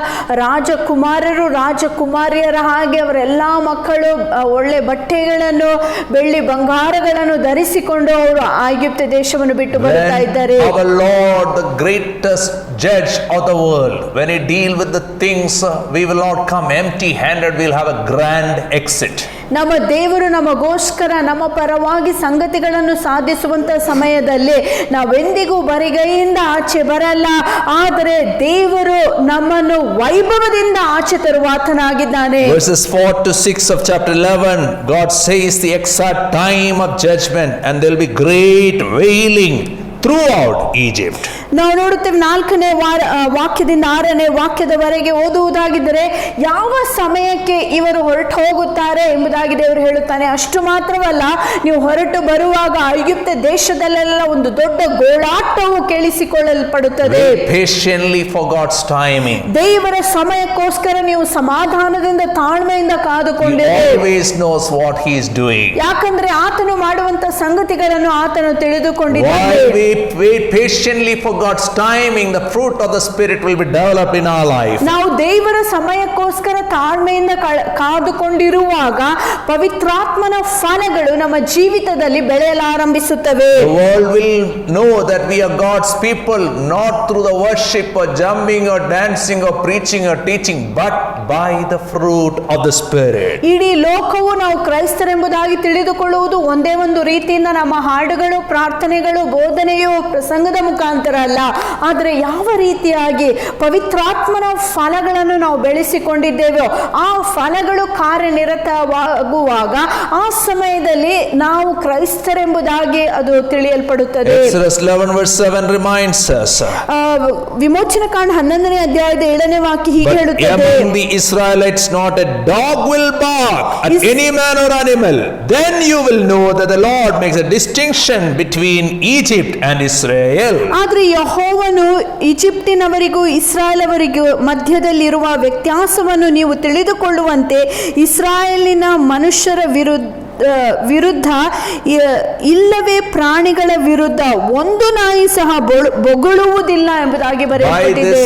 ರಾಜಕುಮಾರರು ರಾಜಕುಮಾರಿಯರ ಹಾಗೆ ಅವರೆಲ್ಲ ಮಕ್ಕಳು ಒಳ್ಳೆ ಬಟ್ಟೆಗಳನ್ನು ಬೆಳ್ಳಿ ಬಂಗಾರಗಳನ್ನು ಧರಿಸಿಕೊಂಡು ಅವರು ಐಗುಪ್ತ ದೇಶವನ್ನು ಬಿಟ್ಟು ಬರುತ್ತಾ ಇದ್ದಾರೆ. Our Lord, the greatest judge of the world, when he deal with the things, we will not come empty handed, we will have a grand exit. ನಮ್ಮ ದೇವರು ನಮಗೋಸ್ಕರ ನಮ್ಮ ಪರವಾಗಿ ಸಂಗತಿಗಳನ್ನು ಸಾಧಿಸುವಂತ ಸಮಯದಲ್ಲಿ ನಾವೆಂದಿಗೂ ಬರಿಗೈಯಿಂದ ಆಚೆ ಬರಲ್ಲ. ಆದರೆ ದೇವರು ನಮ್ಮನ್ನು ವೈಭವದಿಂದ ಆಚೆ ತರುವಾತನಾಗಿದ್ದಾನೆ. Verses 4 to 6 of chapter 11, God says the exact time of judgment and there will be great wailing throughout Egypt. ನಾವು ನೋಡುತ್ತೇವೆ 4ನೇ ವಾಕ್ಯದಿಂದ 6ನೇ ವಾಕ್ಯದವರೆಗೆ ಓದುವುದಾಗಿದ್ದರೆ ಯಾವ ಸಮಯಕ್ಕೆ ಇವರು ಹೊರಟು ಹೋಗುತ್ತಾರೆ ಎಂಬುದಾಗಿ ದೇವರು ಹೇಳುತ್ತಾನೆ. ಅಷ್ಟು ಮಾತ್ರವಲ್ಲ, ನೀವು ಹೊರಟು ಬರುವಾಗ ಐಗುಪ್ತ ದೇಶದಲ್ಲೆಲ್ಲ ಒಂದು ದೊಡ್ಡ ಗೋಳಾಟವು ಕೇಳಿಸಿಕೊಳ್ಳಲ್ಪಡುತ್ತದೆ. Patiently for God's timing. ದೇವರ ಸಮಯಕ್ಕೋಸ್ಕರ ನೀವು ಸಮಾಧಾನದಿಂದ ತಾಳ್ಮೆಯಿಂದ ಕಾದುಕೊಂಡಿರಿ. He always knows what he is doing. ಯಾಕಂದ್ರೆ ಆತನು ಮಾಡುವಂತ ಸಂಗತಿಗಳನ್ನು ಆತನು ತಿಳಿದುಕೊಂಡಿದ್ದಾನೆ. While we wait patiently for God's timing, the fruit of the Spirit will be developed in our life. ನಾವು ದೇವರ ಸಮಯಕ್ಕೋಸ್ಕರ ತಾಳ್ಮೆಯಿಂದ ಕಾದುಕೊಂಡಿರುವಾಗ ಪವಿತ್ರಾತ್ಮನ ಫಲಗಳು ನಮ್ಮ ಜೀವಿತದಲ್ಲಿ ಬೆಳೆಯಲಾರಂಭಿಸುತ್ತವೆ. The world will know that we are God's people, not through the worship or jumping or dancing or preaching or teaching, but by the fruit of the Spirit. ಇಡೀ ಲೋಕವು ನಾವು ಕ್ರೈಸ್ತರೆಂಬುದಾಗಿ ತಿಳಿದುಕೊಳ್ಳುವುದು ಒಂದೇ ಒಂದು ರೀತಿಯಿಂದ ನಮ್ಮ ಹಾಡುಗಳು, ಪ್ರಾರ್ಥನೆಗಳು, ಬೋಧನೆಯು ಪ್ರಸಂಗದ ಮುಖಾಂತರ ಅಲ್ಲ. ಆದರೆ ಯಾವ ರೀತಿಯಾಗಿ ಪವಿತ್ರಾತ್ಮನ ಫಲಗಳನ್ನು ನಾವು ಬೆಳೆಸಿಕೊಂಡಿದ್ದೇವೋ ಆ ಫಲಗಳು ಕಾರ್ಯನಿರತವಾಗುವಾಗ ಆ ಸಮಯದಲ್ಲಿ ನಾವು ಕ್ರೈಸ್ತರೆಂಬುದಾಗಿ ಅದು ತಿಳಿಯಲ್ಪಡುತ್ತದೆ. Exodus 11 verse 7 reminds us. ವಿಮೋಚನ ಕಾಂಡ 11ನೇ ಅಧ್ಯಾಯದ 7ನೇ ವಾಕ್ಯ ಹೀಗೆ ಹೇಳುತ್ತದೆ. Among the Israelites not a dog will bark at any man or animal. Then you will know that the Lord makes a distinction between Egypt and Israel. ಆದರೆ ಯೆಹೋವನು ಈಜಿಪ್ಟಿನವರಿಗೂ ಇಸ್ರಾಯೇಲವರಿಗೂ ಮಧ್ಯದಲ್ಲಿರುವ ವ್ಯತ್ಯಾಸವನ್ನು ನೀವು ತಿಳಿದುಕೊಳ್ಳುವಂತೆ ಇಸ್ರಾಯೇಲಿನ ಮನುಷ್ಯರ ವಿರುದ್ಧ ಇಲ್ಲವೇ ಪ್ರಾಣಿಗಳ ವಿರುದ್ಧ ಒಂದು ನಾಯಿ ಸಹ ಬೊಗಳುವುದಿಲ್ಲ ಎಂಬುದಾಗಿ ಬರೆಯಲ್ಪಟ್ಟಿದೆ.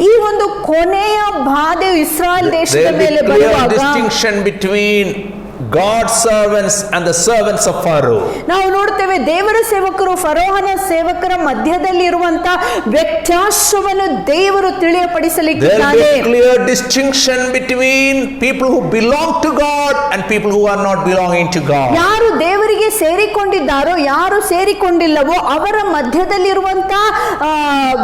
ಈ ಒಂದು ಕೊನೆಯ ಬಾಧೆಯು ಇಸ್ರಾಯೇಲ್ ದೇಶದ ಮೇಲೆ ಬರುವಾಗ distinction between God's servants and the servants of Pharaoh. ನಾವು ನೋಡ್ತೇವೆ ದೇವರ ಸೇವಕರು ಫರೋಹನ ಸೇವಕರ ಮಧ್ಯದಲ್ಲಿ ಇರುವಂತ ವ್ಯತ್ಯಾಸವನ್ನು ದೇವರು ತಿಳಿಯಪಡಿಸಲಿಕ್ಕಿದ್ದಾನೆ. There will be a clear distinction between people who belong to God and people who are not belonging to God. ಯಾರು ದೇವರಿಗೆ ಸೇರಿಕೊಂಡಿದ್ದಾರೋ ಯಾರು ಸೇರಿಕೊಂಡಿಲ್ಲವೋ ಅವರ ಮಧ್ಯದಲ್ಲಿರುವಂತ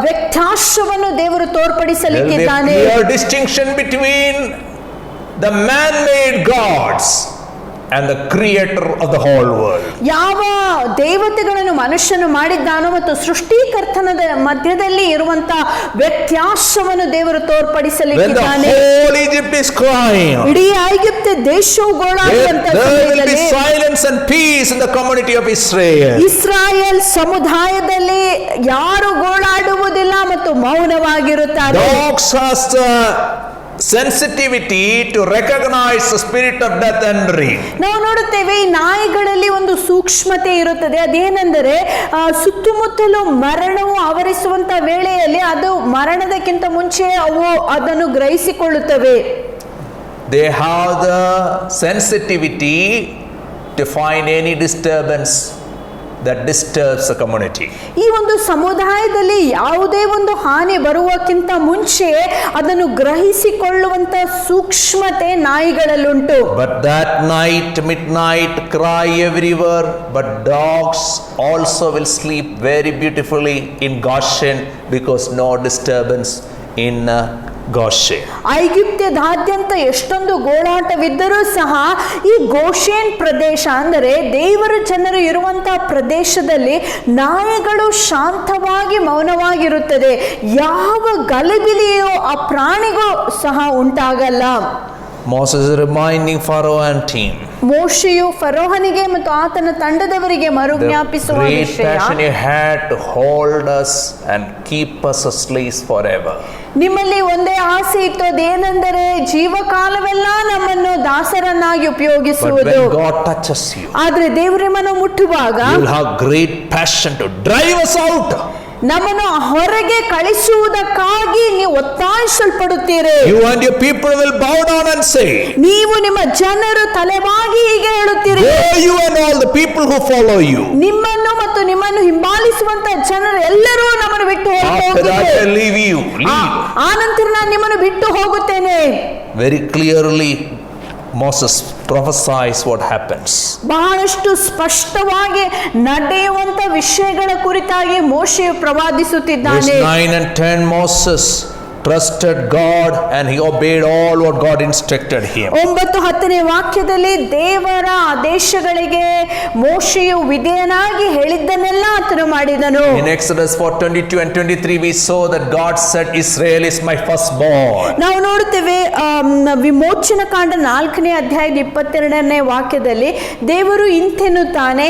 ವ್ಯತ್ಯಾಸವನ್ನು ದೇವರು ತೋರ್ಪಡಿಸಲಿಕ್ಕಿದ್ದಾನೆ. There will be a clear distinction between the man-made gods and the creator of the whole world. ಯಾವ ದೇವತೆಗಳನ್ನು ಮನುಷ್ಯನು ಮಾಡಿದ್ದಾನೋ ಮತ್ತು ಸೃಷ್ಟಿಕರ್ತನ ಮಧ್ಯದಲ್ಲಿ ಇರುವಂತ ವ್ಯತ್ಯಾಸವನ್ನು ದೇವರು ತೋರ್ಪಡಿಸಲಿಕ್ಕಿದ್ದಾನೆ. When the whole Egypt is crying, ಇಡೀ ಐಗುಪ್ತ ದೇಶವು ಗೋಳಾಡುವಂತ ಸಮಯದಲ್ಲಿ there will be silence and peace in the community of Israel. Israel ಸಮುದಾಯದಲ್ಲಿ ಯಾರು ಗೋಳಾಡುವುದಿಲ್ಲ ಮತ್ತು ಮೌನವಾಗಿರುತ್ತಾರೆ. Dogs has sensitivity to recognize the spirit of death entering. ನಾವು ನೋಡುತ್ತೇವೆ ಈ ನಾಯಿಗಳಲ್ಲಿ ಒಂದು ಸೂಕ್ಷ್ಮತೆ ಇರುತ್ತದೆ. ಅದೇನೆಂದರೆ ಸುತ್ತಮುತ್ತಲು ಮರಣವು ಆವರಿಸುವಂತ ವೇಳೆಯಲ್ಲಿ ಅದು ಮರಣದಕ್ಕಿಂತ ಮುಂಚೆ ಅವು ಅದನ್ನು ಗ್ರಹಿಸಿಕೊಳ್ಳುತ್ತವೆ. They have the sensitivity to find any disturbance that disturbs the community. ಈ ಒಂದು ಸಮುದಾಯದಲ್ಲಿ ಯಾವುದೇ ಒಂದು ಹಾನಿ ಬರುವಕ್ಕಿಂತ ಮುಂಚೆ ಅದನ್ನು ಗ್ರಹಿಸಿಕೊಳ್ಳುವಂತ ಸೂಕ್ಷ್ಮತೆ ನಾಯಿಗಳಲ್ಲುಂಟು. But that night, midnight, cry everywhere, but dogs also will sleep very beautifully in Goshen because no disturbance in Goshen. ಐಗುಪ್ತ್ಯದಾದ್ಯಂತ ಎಷ್ಟೊಂದು ಗೋಳಾಟವಿದ್ದರೂ ಸಹ ಈ ಗೋಷೇನ್ ಪ್ರದೇಶ ಅಂದರೆ ದೇವರ ಜನರು ಇರುವಂತಹ ಪ್ರದೇಶದಲ್ಲಿ ನಾಯಿಗಳು ಶಾಂತವಾಗಿ ಮೌನವಾಗಿರುತ್ತದೆ. ಯಾವ ಗಲಿಬಿಲಿಯೋ ಆ ಪ್ರಾಣಿಗೂ ಸಹ ಉಂಟಾಗಲ್ಲ. Moses is reminding Pharaoh and team. ಮೋಶೆಯು ಫರೋಹನಿಗೆ ಮತ್ತು ಆತನ ತಂಡದವರಿಗೆ ಮರುಜ್ಞಾಪಿಸುವ The great ವಿಷಯ, passion you had to hold us and keep us as slaves forever. ನಿಮ್ಮಲ್ಲಿ ಒಂದೇ ಆಸೆ ಇತ್ತು, ಅದೇನೆಂದರೆ ಜೀವಕಾಲವೆಲ್ಲ ನಮ್ಮನ್ನು ದಾಸರನ್ನಾಗಿ But ಉಪಯೋಗಿಸುವುದು. when God touches you, ಆದ್ರೆ ದೇವರು ನಿಮ್ಮನ್ನು ಮುಟ್ಟುವಾಗ you will have great passion to drive us out. ನಮ್ಮನ್ನು ಹೊರಗೆ ಕಳಿಸುವುದಕ್ಕಾಗಿ ನೀವು ಒತ್ತಾಯಿಸಲ್ಪಡುತ್ತೀರಿ. You and your people will bow down and say, ನೀವು ನಿಮ್ಮ ಜನರು ತಲೆಬಾಗಿ ಹೀಗೆ ಹೇಳುತ್ತೀರಿ, go you and all the people who follow you. ನಿಮ್ಮನ್ನು ಮತ್ತು ನಿಮ್ಮನ್ನು ಹಿಂಬಾಲಿಸುವಂತ ಜನರು ಎಲ್ಲರೂ ನಮ್ಮನ್ನು ಬಿಟ್ಟು After that I ಹೋಗುತ್ತಾರೆ. leave you. Leave. ಆ ನಂತರ ನಾನು ನಿಮ್ಮನ್ನು ಬಿಟ್ಟು ಹೋಗುತ್ತೇನೆ. Very clearly Moses prophesies what happens. ಬಹಳಷ್ಟು ಸ್ಪಷ್ಟವಾಗಿ ನಡೆಯುವಂತ ವಿಷಯಗಳ ಕುರಿತಾಗಿ ಮೋಶೆಯು ಪ್ರವಾದಿಸುತ್ತಿದ್ದಾನೆ. Verse 9 and 10, Moses trusted God and he obeyed all what God instructed him. 9-10 ವಾಕ್ಯದಲ್ಲಿ ದೇವರ ಆದೇಶಗಳಿಗೆ ಮೋಶೆಯು ವಿಧೇಯನಾಗಿ ಹೇಳಿದ್ದನ್ನೆಲ್ಲ ಆತನು ಮಾಡಿದನು. In Exodus 4:22 and 23 we saw that God said, Israel is my firstborn. ನಾವು ನೋಡುತ್ತೇವೆ ವಿಮೋಚನ ಕಾಂಡ 4ನೇ ಅಧ್ಯಾಯದ 22ನೇ ವಾಕ್ಯದಲ್ಲಿ ದೇವರು ಇಂತೆನ್ನುತ್ತಾನೆ,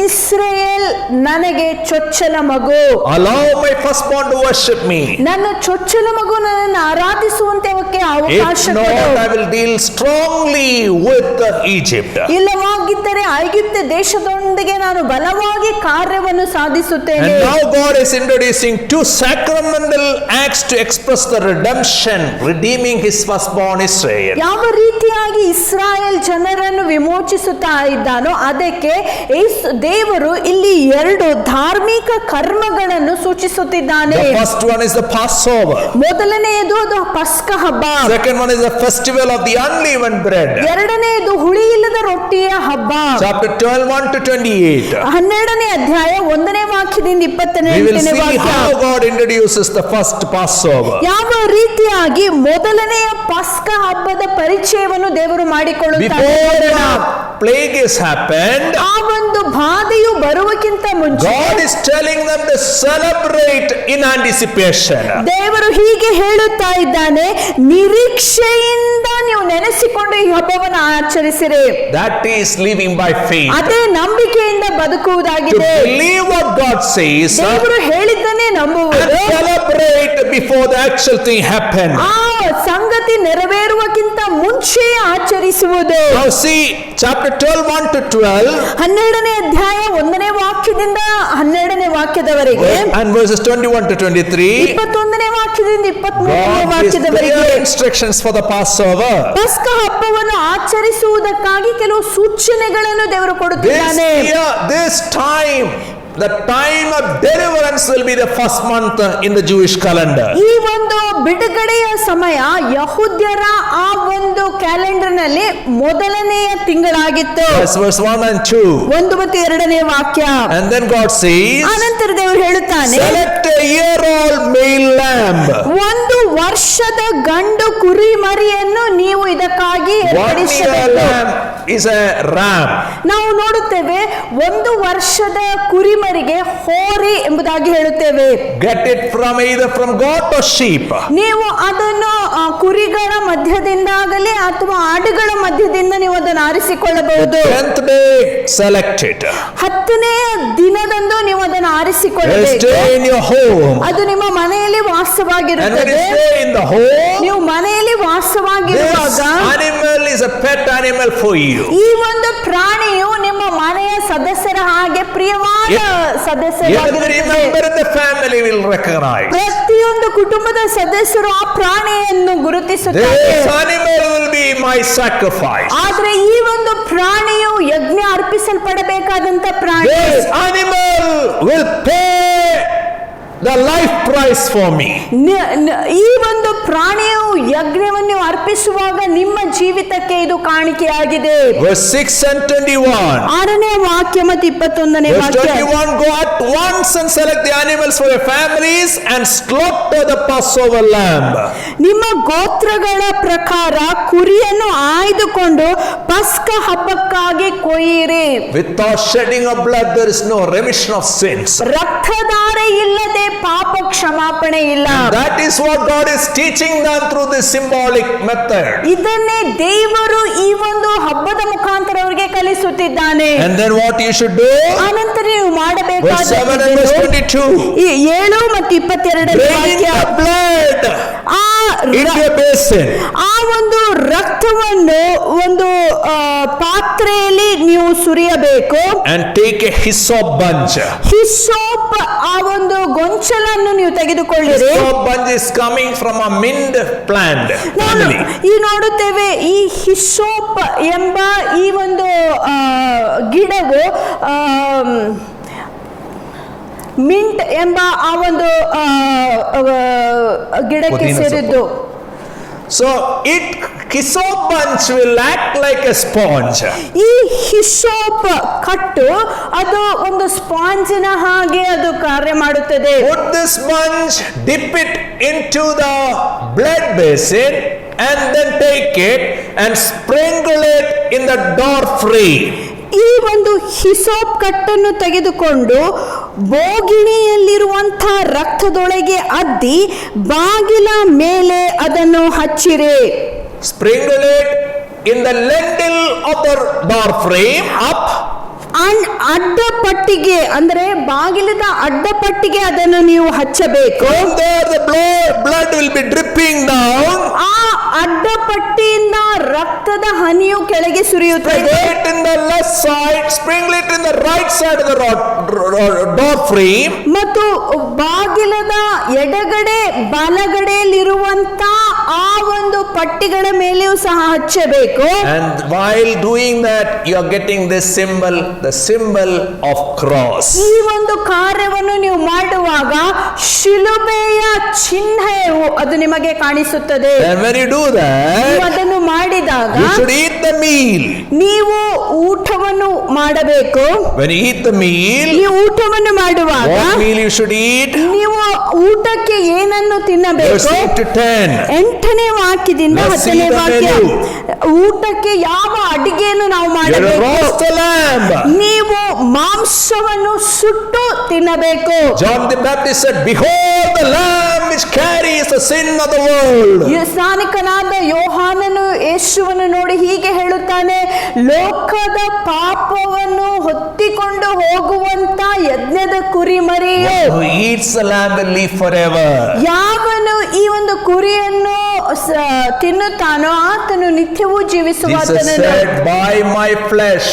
ಇಸ್ರಾಯೇಲ್ ನನಗೆ ಚೊಚ್ಚಲ ಮಗು. Allow my firstborn to worship me. ನನ್ನ ಚೊಚ್ಚಲ ಮಗು ನನ್ನನ್ನು ಆರಾಧಿಸುವಂತೆ ಅವಕ್ಕೆ ಅವಕಾಶ If not, ಕೊಡು. I will deal strongly with Egypt. ಇಲ್ಲವಾಗಿದ್ದರೆ ಐಗುಪ್ತ ದೇಶದೊಂದಿಗೆ ನಾನು ಬಲವಾಗಿ ಕಾರ್ಯವನ್ನು ಸಾಧಿಸುತ್ತೇನೆ. And now God is introducing two sacramental acts to express the redemption, redeeming his firstborn Israel. ಯಾವ ರೀತಿಯಾಗಿ ಇಸ್ರಾಯೇಲ್ ಜನರನ್ನು ವಿಮೋಚಿಸುತ್ತಾ ಇದ್ದಾನೋ ಅದಕ್ಕೆ ದೇವರು ಇಲ್ಲಿ 2 ಧಾರ್ಮಿಕ ಕರ್ಮಗಳನ್ನು ಸೂಚಿಸುತ್ತಿದ್ದಾನೆ. The first one is the Passover. ಮೊದಲನೆಯದು ಅದು ಪಸ್ಕ ಹಬ್ಬ. Second one is the festival of the unleavened bread. ಎರಡನೆಯದು ಹುಳಿ ಇಲ್ಲದ ರೊಟ್ಟಿಯ ಹಬ್ಬ. Chapter 12, 1 to 28. 12ನೇ ಅಧ್ಯಾಯ 1ನೇ ವಾಕ್ಯದಿಂದ We will 28ನೇ see ವಾಕ್ಯ. how God introduces the first Passover. ಯಾವ ರೀತಿಯಾಗಿ ಮೊದಲನೆಯ ಪಸ್ಕ ಹಬ್ಬದ ಪರಿಚಯವನ್ನು ದೇವರು ಮಾಡಿಕೊಳ್ಳುತ್ತಾರೆ. Before the plague has happened, ಆ ಒಂದು ಬಾಧೆಯು ಬರುವಕ್ಕಿಂತ ಮುಂಚೆ God is telling them to celebrate in anticipation. ದೇವರು ಹೀಗೆ ಹೇಳುತ್ತಾ ಇದ್ದಾನೆ, ನಿರೀಕ್ಷೆಯಿಂದ ನೀವು ನೆನೆಸಿಕೊಂಡು ಈ ಹಬ್ಬವನ್ನು ಆಚರಿಸಿರಿ. That is living by faith. ಅದೇ ನಂಬಿಕೆಯಿಂದ To ಬದುಕುವುದಾಗಿದೆ. believe what God says ದೇವರು ಹೇಳಿದ್ದನ್ನೇ and ನಂಬುವುದು, celebrate before the actual thing happens. ಆ ಸಂಗತಿ ನೆರವೇರುವಕ್ಕಿಂತ ಮುಂಚೆ ಆಚರಿಸುವುದು. Now see chapter 12, 1 to 12 12ನೇ ಅಧ್ಯಾಯ 1ನೇ ವಾಕ್ಯದಿಂದ 12ನೇ ವಾಕ್ಯದವರೆಗೆ and verses 21 to 23. 21ನೇ ವಾಕ್ಯದಿಂದ 23ನೇ God gives ವಾಕ್ಯದವರೆಗೆ clear instructions for the Passover. ಪಸ್ಕ ಹಬ್ಬವನ್ನು ಆಚರಿಸುವುದಕ್ಕಾಗಿ ಕೆಲವು ಸೂಚನೆಗಳನ್ನು ದೇವರು ಕೊಡುತ್ತಿದ್ದಾನೆ. This time, the time of deliverance will be the first month in the Jewish calendar. ಈ ಒಂದು ಬಿಡುಗಡೆಯ ಸಮಯ ಯಹೂದ್ಯರ ಆ ಒಂದು ಕ್ಯಾಲೆಂಡರ್ ನಲ್ಲಿ ಮೊದಲನೆಯ ತಿಂಗಳಾಗಿತ್ತು. That's verse 1 and 2. 1 ಮತ್ತು 2ನೇ ವಾಕ್ಯ. And then God says, ಅನಂತರ ದೇವರು ಹೇಳುತ್ತಾನೆ, select a year-old male lamb. 1 ವರ್ಷದ ಗಂಡು ಕುರಿ ಮರಿಯನ್ನು ನೀವು ಇದಕ್ಕಾಗಿ 1 year ಏರ್ಪಡಿಸಬೇಕು. lamb is a ram. ನಾವು ನೋಡುತ್ತೇವೆ 1 ವರ್ಷದ ಕುರಿಮರಿಗೆ ಹೋರಿ ಎಂಬುದಾಗಿ ಹೇಳುತ್ತೇವೆ. Get it from either from goat or sheep. ನೀವು ಅದನ್ನು ಕುರಿಗಳ ಮಧ್ಯದಿಂದಾಗಲಿ ಅಥವಾ ಆಡುಗಳ ಮಧ್ಯದಿಂದ ನೀವು ಅದನ್ನು ಆರಿಸಿಕೊಳ್ಳಬಹುದು. 10th day, select it. 10ನೇ ದಿನದಂದು ನೀವು ಅದನ್ನು ಆರಿಸಿಕೊಳ್ಳಬೇಕು. Stay in your home. ಅದು ನಿಮ್ಮ ಮನೆಯಲ್ಲಿ And when ವಾಸವಾಗಿರುತ್ತದೆ. you stay in the home, ನೀವು ಮನೆಯಲ್ಲಿ this ವಾಸವಾಗಿರುವಾಗ animal is a pet animal for you. ಈ ಒಂದು ಪ್ರಾಣಿಯು ನಿಮ್ಮ ಮನೆಯ ಸದಸ್ಯರ ಹಾಗೆ ಪ್ರಿಯವಾದ Every ಸದಸ್ಯರಾಗಿರುತ್ತದೆ. member in the family will recognize. ಪ್ರತಿಯೊಂದು ಕುಟುಂಬದ ಸದಸ್ಯರು ಆ ಪ್ರಾಣಿಯನ್ನು ಗುರುತಿಸುತ್ತಾರೆ. This animal will be my sacrifice. ಆದ್ರೆ ಈ ಒಂದು ಪ್ರಾಣಿಯು ಯಜ್ಞ ಅರ್ಪಿಸಲ್ಪಡಬೇಕಾದಂತ ಪ್ರಾಣಿ. This animal will pay the life price for me. ಈ ಒಂದು ಪ್ರಾಣಿಯು ಯಜ್ಞವನ್ನು ಅರ್ಪಿಸುವಾಗ ನಿಮ್ಮ ಜೀವಿತಕ್ಕೆ ಇದು ಕಾಣಿಕೆಯಾಗಿದೆ. Verse 6 and 21. 6ನೇ ವಾಕ್ಯ ವಾಕ್ಯ ಮತ್ತು 21ನೇ Verse ವಾಕ್ಯ. 21, go at once and select the animals for your families and slaughter the Passover lamb. ನಿಮ್ಮ ಗೋತ್ರಗಳ ಪ್ರಕಾರ ಕುರಿಯನ್ನು ಆಯ್ದುಕೊಂಡು ಪಸ್ಕ ಹಬ್ಬಕ್ಕಾಗಿ ಕೊಯ್ಯಿರಿ. Without shedding of blood, there is no remission of sins. ರಕ್ತಧಾರೆ ಇಲ್ಲದೆ ಪಾಪ ಕ್ಷಮಾಪಣೆ ಇಲ್ಲ. That is what God is teaching them through this symbolic method. ಇದನ್ನೇ ದೇವರು ಈ ಒಂದು ಹಬ್ಬದ ಮುಖಾಂತರ ಅವರಿಗೆ ಕಲಿಸುತ್ತಿದ್ದಾನೆ. And then what you should do? ಆನಂತರ ನೀವು Verse 7 and verse 22. 7 ಮತ್ತು 22ನೇ Bring ವಾಕ್ಯ. the blood into a basin. ಆ ಒಂದು ರಕ್ತವನ್ನು ಒಂದು ಪಾತ್ರೆಯಲ್ಲಿ ನೀವು ಸುರಿಯಬೇಕು. And take a hyssop bunch. Hyssop ಆ ಒಂದು ಗೊಂಚಲನ್ನು ನೀವು ತೆಗೆದುಕೊಳ್ಳಿರಿ. Hyssop bunch is coming from a mint plant family. ಈ ನೋಡುತ್ತೇವೆ ಈ ಹಿಸ್ಸೋಪ್ ಎಂಬ ಈ ಒಂದು ಗಿಡವು ಮಿಂಟ್ ಎಂಬ ಆ ಒಂದು ಗಿಡಕ್ಕೆ ಪುದೀನ ಸೇರಿದ್ದು. So hyssop bunch will act like a sponge. ಈ ಹಿಸ್ಸೋಪ್ ಕಟ್ಟು ಅದು ಒಂದು ಸ್ಪಾಂಜಿನ ಹಾಗೆ ಅದು ಕಾರ್ಯ ಮಾಡುತ್ತದೆ. Put this bunch, dip it into the blood basin, and then take it and sprinkle it in the door frame. ಈ ಒಂದು ಹಿಸೋಪ್ ಕಟ್ಟನ್ನು ತೆಗೆದುಕೊಂಡು ಬೋಗಿಣಿಯಲ್ಲಿರುವಂಥ ರಕ್ತದೊಳಗೆ ಅದ್ದಿ ಬಾಗಿಲ ಮೇಲೆ ಅದನ್ನು ಹಚ್ಚಿರಿ. Sprinkle it in the lintel of the door frame up. ಅಡ್ಡಪಟ್ಟಿಗೆ ಅಂದ್ರೆ ಬಾಗಿಲದ ಅಡ್ಡಪಟ್ಟಿಗೆ ಅದನ್ನು ನೀವು ಹಚ್ಚಬೇಕು. From there the blood will be dripping down. ಆ ಅಡ್ಡಪಟ್ಟಿಯಿಂದ ರಕ್ತದ ಹನಿಯು ಕೆಳಗೆ ಸುರಿಯುತ್ತದೆ. Sprinkle it in the left side, sprinkle it in the right side of the door frame. ಮತ್ತು ಬಾಗಿಲದ ಎಡಗಡೆ ಬಲಗಡೆಯಲ್ಲಿರುವಂತ ಆ ಒಂದು ಪಟ್ಟಿಗಳ ಮೇಲೆಯೂ ಸಹ ಹಚ್ಚಬೇಕು. And while doing that, you are getting this symbol, the symbol of cross. ಈ ಒಂದು ಕಾರ್ಯವನ್ನು ನೀವು ಮಾಡುವಾಗ ಶಿಲುಬೆಯ ಚಿಹ್ನೆಯು ಅದು ನಿಮಗೆ ಕಾಣಿಸುತ್ತದೆ. And when you do that, ನೀವು ಅದನ್ನು ಮಾಡಿದಾಗ you should eat the meal. ನೀವು ಊಟವನ್ನು ಮಾಡಬೇಕು. When you eat the meal, ನೀವು ಊಟವನ್ನು ಮಾಡುವಾಗ what meal you should eat? ನೀವು ಊಟಕ್ಕೆ ಏನನ್ನು Verse ತಿನ್ನಬೇಕು? 8 to 10. 8ನೇ ವಾಕ್ಯದಿಂದ Let's see 10ನೇ the ವಾಕ್ಯ. menu. ಊಟಕ್ಕೆ ಯಾವ ಅಡಿಗೆಯನ್ನು ನಾವು You ಮಾಡಬೇಕು? roast the lamb. ನೀವು ಮಾಂಸವನ್ನು ಸುಟ್ಟು ತಿನ್ನಬೇಕು. John the Baptist said, "Behold the lamb which carries the sin of the world." ಸ್ನಾನಿಕನಾದ ಯೋಹಾನನು ಯೇಸುವನ್ನು ನೋಡಿ ಹೀಗೆ ಹೇಳುತ್ತಾನೆ, ಲೋಕದ ಪಾಪವನ್ನು ಹೊತ್ತಿಕೊಂಡು ಹೋಗುವಂತ ಯಜ್ಞದ ಕುರಿಮರಿಯು. Who eats the lamb will live forever. ಯಾವನು ಈ ಒಂದು ಕುರಿಯನ್ನು ತಿನ್ನುತ್ತಾನೋ ಆತನು ನಿತ್ಯವೂ Jesus ಜೀವಿಸುವಾತನು. said, "Buy my flesh,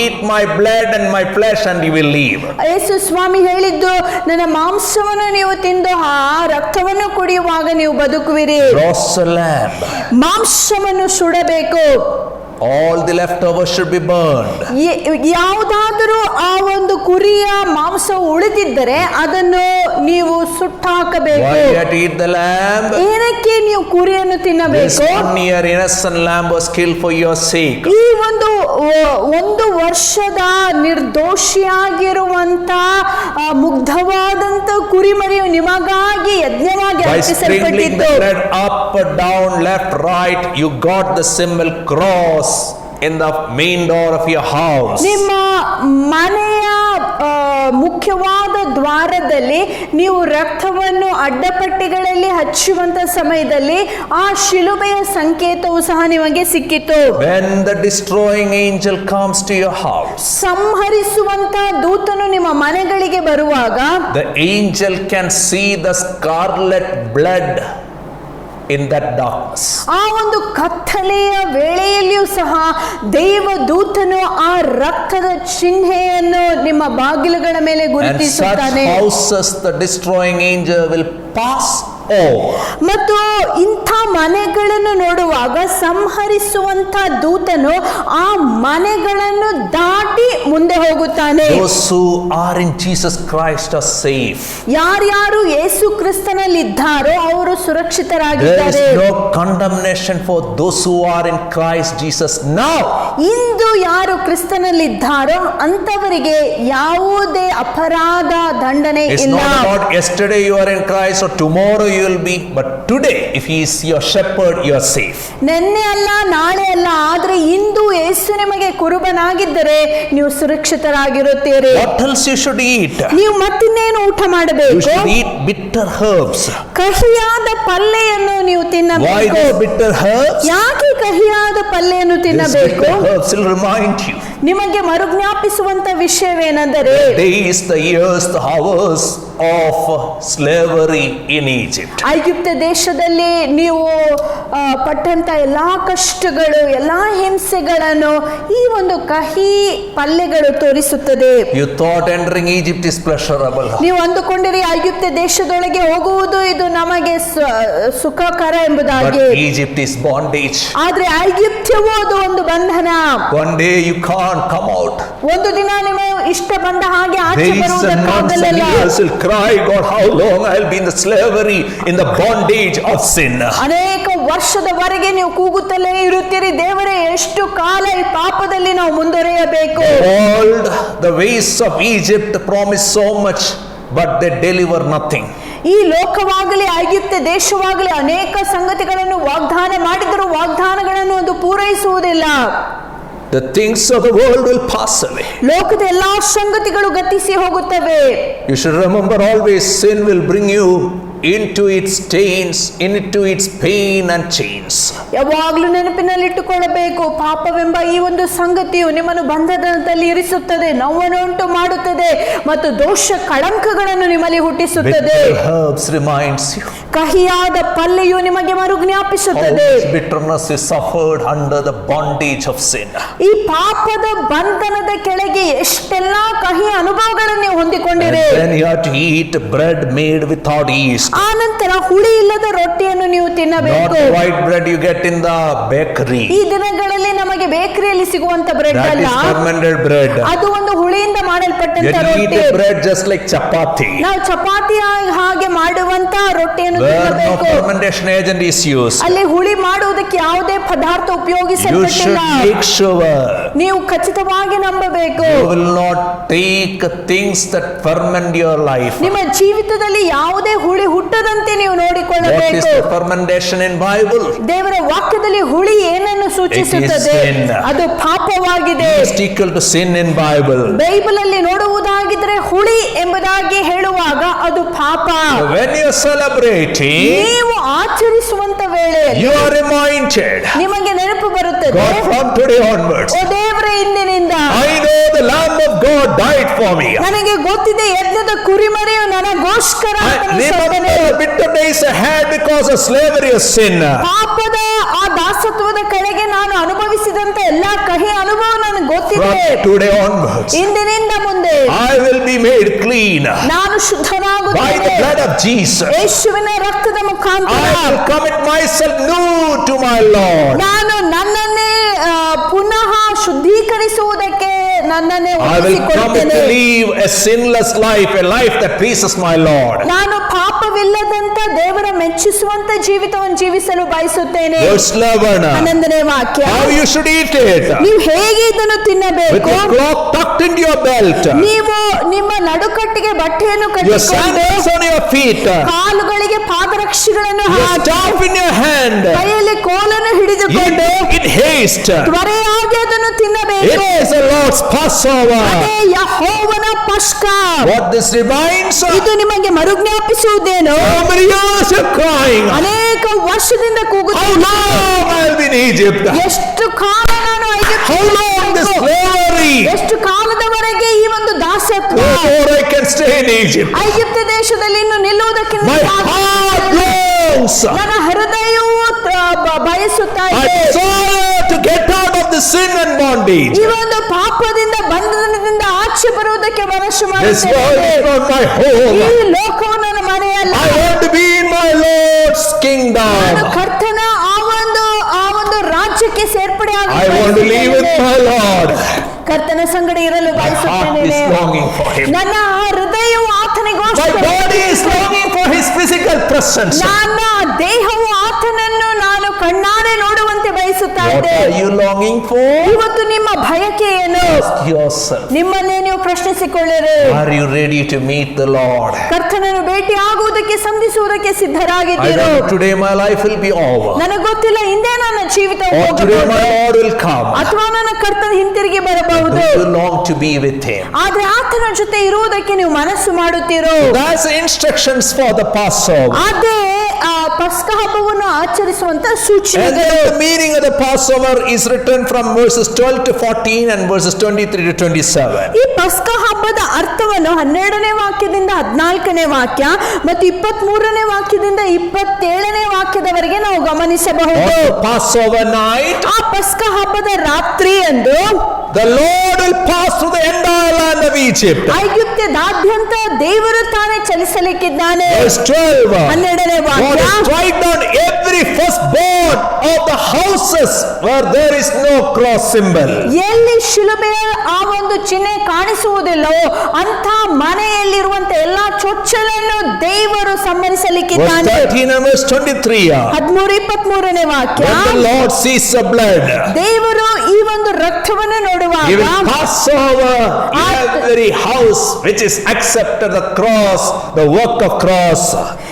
eat my blood and my flesh, and you will live." ಯೇಸು ಸ್ವಾಮಿ ಹೇಳಿದ್ದು, ನನ್ನ ಮಾಂಸವನ್ನು ನೀವು ತಿಂದು ಆ ರಕ್ತವನ್ನು ಕುಡಿಯುವಾಗ ನೀವು ಬದುಕುವಿರಿ. Roast the lamb. ಮಾಂಸವನ್ನು ಸುಡಬೇಕು. All the leftovers should be burned. ಯಾವುದಾದರೂ ಆ ಒಂದು ಕುರಿಯ ಮಾಂಸ ಉಳಿದಿದ್ದರೆ ಅದನ್ನು ನೀವು ಸುಟ್ಟಾಕಬೇಕು. Why you have to eat the lamb? ಏನಕ್ಕೆ ನೀವು ಕುರಿಯನ್ನು This ತಿನ್ನಬೇಕು? 1 year innocent lamb was killed for your sake. ಈ ಒಂದು ವರ್ಷದ ನಿರ್ದೋಷಿಯಾಗಿರುವಂತ ಮುಗ್ಧವಾದಂತ ಕುರಿಮರಿಯು ನಿಮಗಾಗಿ ಯಜ್ಞವಾಗಿ By sprinkling ಅರ್ಪಿಸಲ್ಪಟ್ಟಿತ್ತು. the blood up, down, left, right, you got the symbol cross in the main door of your house. ನಿಮ್ಮ ಮನೆಯ ಮುಖ್ಯವಾದ ದ್ವಾರದಲ್ಲಿ ನೀವು ರಕ್ತವನ್ನು ಅಡ್ಡಪಟ್ಟಿಗಳಲ್ಲಿ ಹಚ್ಚುವಂತ ಸಮಯದಲ್ಲಿ ಆ ಶಿಲುಬೆಯ ಸಂಕೇತವು ಸಹ ನಿಮಗೆ ಸಿಕ್ಕಿತು. When the destroying angel comes to your house, ಸಂಹರಿಸುವಂತ ದೂತನು ನಿಮ್ಮ ಮನೆಗಳಿಗೆ ಬರುವಾಗ the angel can see the scarlet blood in that darkness. ಆ ಒಂದು ಕತ್ತಲೆಯ ವೇಳೆಯಲ್ಲಿಯೂ ಸಹ ದೇವದೂತನು ಆ ರಕ್ತದ ಚಿಹ್ನೆಯನ್ನು ನಿಮ್ಮ ಬಾಗಿಲುಗಳ ಮೇಲೆ And such ಗುರುತಿಸುತ್ತಾನೆ. houses the destroying angel will pass all. ಮತ್ತು ಇಂಥ ಮನೆಗಳನ್ನು ನೋಡುವಾಗ ಸಂಹರಿಸುವಂತ ದೂತನು ಆ ಮನೆಗಳನ್ನು ದಾಟಿ ಮುಂದೆ ಹೋಗುತ್ತಾನೆ. Those who are in Jesus Christ are safe. ಯಾರ್ಯಾರು ಯೇಸು ಕ್ರಿಸ್ತನಲ್ಲಿದ್ದಾರೋ ಅವರು There ಸುರಕ್ಷಿತರಾಗಿದ್ದಾರೆ. is no condemnation for those who are in Christ Jesus now. ಇಂದು ಯಾರು ಕ್ರಿಸ್ತನಲ್ಲಿದ್ದಾರೋ ಅಂತವರಿಗೆ ಯಾವುದೇ ಅಪರಾಧ ದಂಡನೆ It's ಇಲ್ಲ. not about yesterday you are in Christ or tomorrow you will be, but today if he is your shepherd you are safe. ನಿನ್ನೆ ಅಲ್ಲ ನಾಳೆ ಅಲ್ಲ, ಆದ್ರೆ ಇಂದು ಯೇಸು ನಿಮಗೆ ಕುರುಬನಾಗಿದ್ದರೆ ನೀವು ಸುರಕ್ಷಿತರಾಗಿರುತ್ತೀರಿ. What else you should eat? ನೀವು ಮತ್ತಿನ್ನೇನು ಊಟ You ಮಾಡಬೇಕು? should eat bitter herbs. ಕಹಿಯಾದ ಪಲ್ಲೆಯನ್ನು ನೀವು Why ತಿನ್ನಬೇಕು. these bitter herbs? ಯಾಕೆ ಕಹಿಯಾದ ಪಲ್ಲೆಯನ್ನು These ತಿನ್ನಬೇಕು? bitter herbs will remind you ನಿಮಗೆ ಮರುಜ್ಞಾಪಿಸುವಂತ ವಿಷಯವೇನೆಂದರೆ the days, the years, the hours of slavery in Egypt. ಐಗುಪ್ತ ದೇಶದಲ್ಲಿ ನೀವು ಪಟ್ಟಂತ ಎಲ್ಲಾ ಕಷ್ಟಗಳು, ಎಲ್ಲಾ ಹಿಂಸೆಗಳನ್ನು ಈ ಒಂದು ಕಹಿ ಪಲ್ಯಗಳು ತೋರಿಸುತ್ತದೆ. You thought entering Egypt is pleasurable. ನೀವು ಅಂದುಕೊಂಡಿರಿ ಐಗುಪ್ತ ದೇಶದೊಳಗೆ ಹೋಗುವುದು ಇದು ನಮಗೆ ಸುಖಕರ ಎಂಬುದಾಗಿ. But Egypt is bondage. ಆದ್ರೆ ಐಗುಪ್ತವು ಅದು ಒಂದು ಬಂಧನ. One day you can't come out. ಒಂದು ದಿನ ನಿಮ್ಮ ಇಷ್ಟ ಬಂದ ಹಾಗೆ ಆಚೆ Days and months and ಬರುವುದಕ್ಕಾಗಲಿಲ್ಲ. years will cry, God, how long I'll be in the slavery, in the bondage of sin. ಅನೇಕ ವರ್ಷದವರೆಗೆ ನೀವು ಕೂಗುತ್ತಲೇ ಇರುತ್ತೀರಿ, ದೇವರೇ ಎಷ್ಟು ಕಾಲ ಈ ಪಾಪದಲ್ಲಿ ನಾವು ಮುಂದುವರಿಯಬೇಕು. All the ways of Egypt promise so much, but they deliver nothing. ಈ ಲೋಕವಾಗಲಿ ಐಗುಪ್ತ ದೇಶವಾಗಲಿ ಅನೇಕ ಸಂಗತಿಗಳನ್ನು ವಾಗ್ದಾನ ಮಾಡಿದರೂ ವಾಗ್ದಾನಗಳನ್ನು ಅದು ಪೂರೈಸುವುದಿಲ್ಲ. The things of the world will pass away. ಲೋಕದ ಎಲ್ಲಾ ಸಂಗತಿಗಳು ಗತಿಸಿ ಹೋಗುತ್ತವೆ. You should remember always, sin will bring you into its stains, into its pain and chains. ಯಾವಾಗಲೂ ನೆನಪಿನಲ್ಲಿಟ್ಟುಕೊಳ್ಳಬೇಕು, ಪಾಪವೆಂಬ ಈ ಒಂದು ಸಂಗತಿಯು ನಿಮ್ಮನ್ನು ಬಂಧನದಲ್ಲಿ ಇರಿಸುತ್ತದೆ, ನೋವನ್ನು ಉಂಟು ಮಾಡುತ್ತದೆ ಮತ್ತು ದೋಷ ಕಳಂಕಗಳನ್ನು ನಿಮ್ಮಲ್ಲಿ ಹುಟ್ಟಿಸುತ್ತದೆ. Bitter herbs reminds you. ಕಹಿಯಾದ ಪಲ್ಲೆಯು ನಿಮಗೆ ಮರುಜ್ಞಾಪಿಸುತ್ತದೆ. How much bitterness is suffered under the bondage of sin. ಈ ಪಾಪದ ಬಂಧನದ ಕೆಳಗೆ ಎಷ್ಟೆಲ್ಲಾ ಕಹಿ ಅನುಭವಗಳನ್ನು ನೀವು ಹೊಂದಿಕೊಂಡಿರಿ. And then you have to eat bread made without yeast. ಆ ನಂತರ ಹುಳಿ ಇಲ್ಲದ ರೊಟ್ಟಿಯನ್ನು ನೀವು Not ತಿನ್ನಬೇಕು. white bread you get in the bakery. ಈ ದಿನಗಳಲ್ಲಿ ನಮಗೆ ಬೇಕರಿಯಲ್ಲಿ ಸಿಗುವಂತ ಬ್ರೆಡ್ That ಅಲ್ಲ, is fermented bread. ಅದು ಒಂದು ಹುಳಿಯಿಂದ ಮಾಡಲ್ಪಟ್ಟಂತ You eat ರೊಟ್ಟಿ. the bread just like chapati. ನಾವು ಚಪಾತಿ ಹಾಗೆ ಮಾಡುವಂತ ರೊಟ್ಟಿಯನ್ನು Where no ತಿನ್ನಬೇಕು. fermentation agent is used. ಅಲ್ಲಿ ಹುಳಿ ಮಾಡುವುದಕ್ಕೆ ಯಾವುದೇ ಪದಾರ್ಥ You should ಉಪಯೋಗಿಸಲ್ಪಟ್ಟಿಲ್ಲ. make sure ನೀವು ಖಚಿತವಾಗಿ ನಂಬಬೇಕು. you will not take things that ferment your life. ನಿಮ್ಮ ಜೀವಿತದಲ್ಲಿ ಯಾವುದೇ ಹುಳಿ ಹುಟ್ಟದಂತೆ ನೀವು What is ನೋಡಿಕೊಳ್ಳಬೇಕು. the fermentation in Bible? ದೇವರ ವಾಕ್ಯದಲ್ಲಿ ಹುಳಿ ಏನನ್ನು ಸೂಚಿಸುತ್ತದೆ? It is sin. ಅದು ಪಾಪವಾಗಿದೆ. It is equal to sin in Bible. Bible ಅಲ್ಲಿ ನೋಡುವುದಾಗಿದ್ರೆ ಹುಳಿ ಎಂಬುದಾಗಿ ಹೇಳುವಾಗ ಅದು ಪಾಪ. When you are celebrating, ನೀವು ಆಚರಿಸುವಂತ ವೇಳೆ you are reminded, ನಿಮಗೆ ನೆನಪು ಬರುತ್ತದೆ, God, from today onwards, ಓ ದೇವರೇ, ಇಂದಿನಿಂದ I know the Lamb of God died for me. ನನಗೆ ಗೊತ್ತಿದೆ ಯಜ್ಞದ ಕುರಿಮರಿಯು ನನಗೋಸ್ಕರ I ಆತನು remember ಸತ್ತನು. the bitter days I had because of slavery of sin. ಪಾಪದ ಆ ದಾಸತ್ವದ ಕೆಳಗೆ ನಾನು ಅನುಭವಿಸಿದಂತ ಎಲ್ಲಾ ಕಹಿ ಅನುಭವ ನನಗೆ ಗೊತ್ತಿದೆ. From today onwards, ಇಂದಿನಿಂದ ಮುಂದೆ I will be made clean ನಾನು by the ಶುದ್ಧನಾಗುತ್ತೇನೆ. blood of Jesus. ಯೇಸುವಿನ ರಕ್ತದ ಮುಖಾಂತರ I will commit myself new to my Lord. ನಾನು ನನ್ನನ್ನೇ ಪುನಃ ಶುದ್ಧೀಕರಿಸುವುದಕ್ಕೆ ನನ್ನನ್ನೇ I will commit ಒಪ್ಪಿಸಿಕೊಡುತ್ತೇನೆ. to live a sinless life, a life that pleases my Lord. ನಾನು ಪಾಪವಿಲ್ಲದಂತ ದೇವರ ಮೆಚ್ಚಿಸುವಂತ ಜೀವಿತವನ್ನು ಜೀವಿಸಲು ಬಯಸುತ್ತೇನೆ. Verse 11. 11ನೇ ವಾಕ್ಯ, How you should eat it? ನೀವು ಹೇಗೆ ಇದನ್ನು With ತಿನ್ನಬೇಕು? your cloak tucked into your belt, ನೀವು ನಿಮ್ಮ ನಡುಕಟ್ಟಿಗೆ ಬಟ್ಟೆಯನ್ನು your ಕಟ್ಟಿಕೊಂಡು sandals on your feet, ಕಾಲುಗಳಿಗೆ ಪಾದರಕ್ಷೆಗಳನ್ನು your hockey staff in your hand. ಕೈಯಲ್ಲಿ ಕೋಲನ್ನು ಹಿಡಿದುಕೊಂಡು Eat in haste. ತ್ವರೆಯಾಗಿ ಅದನ್ನು It ತಿನ್ನಬೇಕು. is the Lord's Passover. ಅದೇ ಯೆಹೋವನ ಪಸ್ಕ. What this reminds us? ಇದು ನಿಮಗೆ ಮರುಜ್ಞಾಪಿಸುವುದೇನು? How many years you're crying? ಅನೇಕ ವರ್ಷದಿಂದ How ಕೂಗುತ್ತೀನಿ, long I'll be in Egypt? ಎಷ್ಟು ಕಾಲ ನಾನು How long this ಐಗುಪ್ತದಲ್ಲಿ slavery? ಎಷ್ಟು ಕಾಲದವರೆಗೆ ಈ ಒಂದು ದಾಸತ್ವ Before I can stay in Egypt. ಐಗುಪ್ತ ದೇಶದಲ್ಲಿ ಇನ್ನು ನಿಲ್ಲುವುದಕ್ಕೆ My heart longs. ನನ್ನ ಹೃದಯವು ಬಯಸುತ್ತಾ I ಇದೆ. desire to get out of the sin and bondage. ಈ ಒಂದು ಪಾಪದಿಂದ ಬಂಧನದಿಂದ ಆಚೆ ಬರುವುದಕ್ಕೆ ಮನಸ್ಸು This world ಮಾಡುತ್ತೇನೆ. is not my home. ಈ ಲೋಕವು ನನ್ನ ಮನೆಯಲ್ಲ. I want to be in my Lord. kingdom. ಕರ್ತನ ಆ ಒಂದು ರಾಜ್ಯಕ್ಕೆ ಸೇರ್ಪಡೆ I want to live with my Lord. ಕರ್ತನ ಸಂಗಡ ಇರಲು My heart is ಬಯಸುತ್ತೇನೆ. longing for him. ನನ್ನ ಹೃದಯವು My ಆತನಿಗೋಸ್ಕರ, body is longing for his physical presence. ನನ್ನ ದೇಹವು ಆತನನ್ನು ನಾನು ಕಣ್ಣಾರೆ ನೋಡುವಂತೆ ಬಯಸುತ್ತಾ What ಇದೆ. are you longing for? ಇವತ್ತು ನಿಮ್ಮ ಬಯಕೆ ಏನು? Ask yourself. ನಿಮ್ಮನ್ನೇ ನೀವು ಪ್ರಶ್ನಿಸಿಕೊಳ್ಳಿರಿ. Are you ready to meet the Lord? ಕರ್ತನನ್ನು ಭೇಟಿ ಆಗುವುದಕ್ಕೆ ಸಂಧಿಸುವುದಕ್ಕೆ I ಸಿದ್ಧರಾಗಿದ್ದೀರೋ? don't know, today my life will be over. ನನಗೆ ಗೊತ್ತಿಲ್ಲ, ಹಿಂದೆ ನನ್ನ ಜೀವಿತ Or today my ಹೋಗಬಹುದು, Lord will come. ಅಥವಾ ನನ್ನ ಕರ್ತನ ಹಿಂತಿರುಗಿ Do ಬರಬಹುದು. you long to be with him? ಆದ್ರೆ ಆತನ ಜೊತೆ ಇರುವುದಕ್ಕೆ ನೀವು ಮನಸ್ಸು ಮಾಡುತ್ತೀರೋ? That's instructions for the Passover. ಅದೇ ಪಸ್ಕ ಹಬ್ಬವನ್ನು ಆಚರಿಸುವಂತ And ಸೂಚನೆಗಳು. then the meaning of the Passover is written from verses 12 to 14 and verses 23 to 27. ಈ ಪಸ್ಕ ಹಬ್ಬದ ಅರ್ಥವನ್ನು 12ನೇ ವಾಕ್ಯದಿಂದ 14ನೇ ವಾಕ್ಯ ಮತ್ತು 23ನೇ ವಾಕ್ಯದಿಂದ 27ನೇ ವಾಕ್ಯದವರೆಗೆ ನಾವು ಗಮನಿಸಬಹುದು. On the Passover night, ಆ ಪಸ್ಕ ಹಬ್ಬದ ರಾತ್ರಿ ಎಂದು the Lord will pass through the entire land of Egypt. ಐಗುಪ್ತ್ಯದಾದ್ಯಂತ ದೇವರು ತಾನೇ ಚಲಿಸಲಿಕ್ಕಿದ್ದಾನೆ. Verse 12. 12ನೇ God ವಾಕ್ಯ, will strike down every firstborn of the houses where there is no cross symbol. ಎಲ್ಲಿ ಶಿಲುಬೆಯ ಆ ಒಂದು ಚಿಹ್ನೆ ಕಾಣಿಸುವುದಿಲ್ಲವೋ ಅಂತ ಮನೆಯಲ್ಲಿರುವಂತ ಎಲ್ಲಾ ಚೊಚ್ಚಲನ್ನು ದೇವರು Verse ಸಂಹರಿಸಲಿಕ್ಕಿದ್ದಾನೆ. 13 and verse 23. 13-23ನೇ ವಾಕ್ಯ, When the Lord sees the blood, ದೇವರು ಈ ಒಂದು ರಕ್ತವನ್ನು ನೋಡುವಾಗ He will pass over every house which is accepted the cross, the work of cross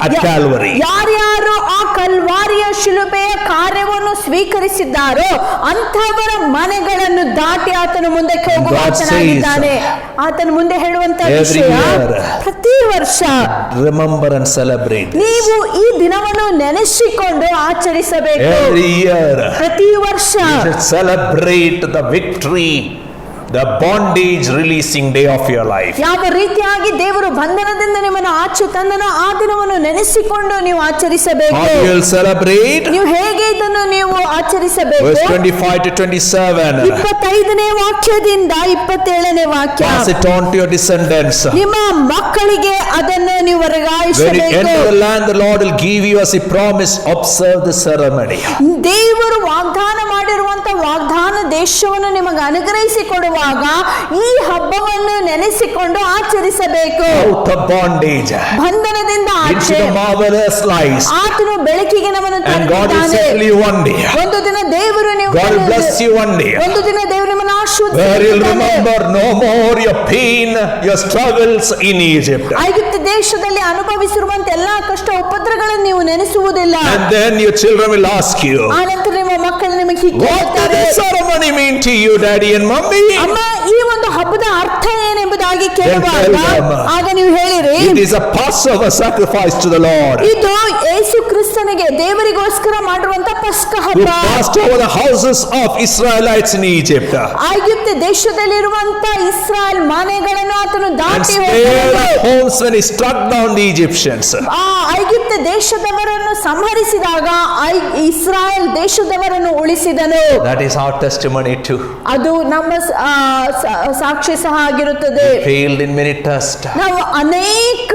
at Calvary. ಯಾರ್ಯಾರು ಆ ಕಲ್ವಾರಿಯ ಶಿಲುಬೆಯ ಕಾರ್ಯವನ್ನು ಸ್ವೀಕರಿಸಿದ್ದಾರೋ ಅಂಥವರ ಮನೆಗಳನ್ನು ದಾಟಿ ಆತನ ಮುಂದೆ ಹೋಗುವ God ಆತನಾಗಿದ್ದಾನೆ. ಆತನ ಮುಂದೆ ಹೇಳುವಂತ Every ವಿಷಯ, year. ಪ್ರತಿ ವರ್ಷ Remember and celebrate. ನೀವು ಈ ದಿನವನ್ನು ನೆನೆಸಿಕೊಂಡು ಆಚರಿಸಬೇಕು. Every year ಪ್ರತಿ ವರ್ಷ you should celebrate the victory, the bondage releasing day of your life. ಯಾವ ರೀತಿಯಾಗಿ ದೇವರು ಬಂಧನದಿಂದ ನಿಮ್ಮನ್ನು ಆಚೆ ತಂದನೋ ಆ ದಿನವನ್ನು ನೆನೆಸಿಕೊಂಡು ನೀವು ಆಚರಿಸಬೇಕು. How you will celebrate? ನೀವು ಹೇಗೆ ಇದನ್ನು ನೀವು ಆಚರಿಸಬೇಕು? Verse 25 to 27. 25ನೇ ವಾಕ್ಯದಿಂದ 27ನೇ ವಾಕ್ಯ, Pass it on to your descendants. ನಿಮ್ಮ ಮಕ್ಕಳಿಗೆ ಅದನ್ನು ನೀವು When you ವರ್ಗಾಯಿಸಬೇಕು. enter the land, the Lord will give you as He promised. Observe the ceremony. ದೇವರು ವಾಗ್ದಾನ ಮಾಡಿರುವಂತ ವಾಗ್ದಾನ ದೇಶವನ್ನು ನಿಮಗೆ ಅನುಗ್ರಹಿಸಿ ಕೊಡುವಾಗ ಈ ಹಬ್ಬವನ್ನು ನೆನೆಸಿಕೊಂಡು ಆಚರಿಸಬೇಕು. Out of bondage ಬಂಧನದಿಂದ into ಆಚೆ the marvelous light. ಆತನು ಬೆಳಕಿಗೆ ನಮ್ಮನ್ನು And God will ತಂದಿದ್ದಾನೆ. settle you one day. ಒಂದು ದಿನ ದೇವರು God will bless you one day. ಒಂದು ದಿನ ದೇವರು ನಿಮ್ಮನ್ನು Where you'll ಆಶೀರ್ವದಿಸುತ್ತಾನೆ. remember no more your pain, your struggles in Egypt. ಐಗುಪ್ತ ದೇಶದಲ್ಲಿ ಅನುಭವಿಸಿರುವಂತ ಎಲ್ಲಾ ಕಷ್ಟ ಉಪದ್ರಗಳನ್ನು ನೀವು ನೆನೆಸುವುದಿಲ್ಲ. And then your children will ask you, ಆನಂತರ ನಿಮ್ಮ ಮಕ್ಕಳು ನಿಮಗೆ ಹೀಗೆ what did ಕೇಳ್ತಾರೆ, this ceremony mean to you, daddy and mommy? ಅಮ್ಮ ಈ ಒಂದು ಹಬ್ಬದ ಅರ್ಥ ಏನೆಂಬುದಾಗಿ ಕೇಳುವಾಗ Then tell them, ಆಗ ನೀವು ಹೇಳಿರಿ, It is a Passover sacrifice to the Lord. ಇದು ಯೇಸು ಕ್ರಿಸ್ತನಿಗೆ ದೇವರಿಗೋಸ್ಕರ ಮಾಡಿರುವಂತ ಪಸ್ಕ Who ಹಬ್ಬ. passed over the houses of Israelites in Egypt ಐಗುಪ್ತ ದೇಶದಲ್ಲಿರುವಂತ ಇಸ್ರಾಯೇಲ್ ಮನೆಗಳನ್ನು ಆತನು and ದಾಟಿ spared ಹೋದನು. homes when he struck down the Egyptians. ಆ ಐಗುಪ್ತ ದೇಶದವರನ್ನು ಸಂಹರಿಸಿದಾಗ Israel ದೇಶದವರನ್ನು ಉಳಿಸಿದನು. That is our testimony too. ಅದು ನಮ್ಮ ಸಾಕ್ಷಿ ಸಹ ಆಗಿರುತ್ತದೆ. Failed in many tests. ನಾವು ಅನೇಕ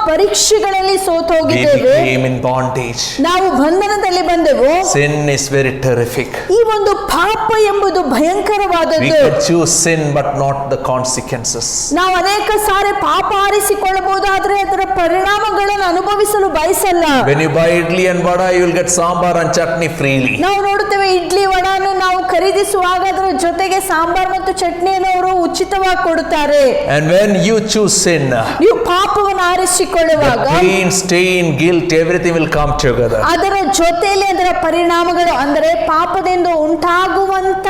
ಪರೀಕ್ಷೆಗಳಲ್ಲಿ ಸೋತು We ಹೋಗಿದ್ದೇವೆ. became in bondage. ನಾವು ಬಂಧನದಲ್ಲಿ ಬಂದೆವು. Sin is very terrific. ಈ ಒಂದು ಪಾಪ ಎಂಬುದು We ಭಯಂಕರವಾದದ್ದು. could choose sin but not the consequences. ನಾವು ಅನೇಕ ಸಾರಿ ಪಾಪ ಆರಿಸಿಕೊಳ್ಳಬಹುದು, ಆದರೆ ಅದರ ಪರಿಣಾಮಗಳನ್ನು ಅನುಭವಿಸಲು ಬಯಸಲ್ಲ. When you buy idli and vada, you will get sambar and chutney freely. ನಾವು ನೋಡುತ್ತೇವೆ, ಇಡ್ಲಿ ವಡಾನು ನಾವು ಖರೀದಿಸುವಾಗ ಅದರ ಜೊತೆಗೆ ಸಾಂಬಾರ್ ಮತ್ತು ಚಟ್ನಿಯನ್ನು ಅವರು ಉಚಿತವಾಗಿ ಕೊಡುತ್ತಾರೆ. And when you choose sin, ನೀವು ಪಾಪವನ್ನು ಆರಿಸಿಕೊಳ್ಳುವಾಗ pain, stain, guilt, everything will come together. ಅದರ ಜೊತೆಯಲ್ಲಿ ಅದರ ಪರಿಣಾಮಗಳು ಅಂದರೆ ಪಾಪದಿಂದ ಉಂಟಾಗುವಂತ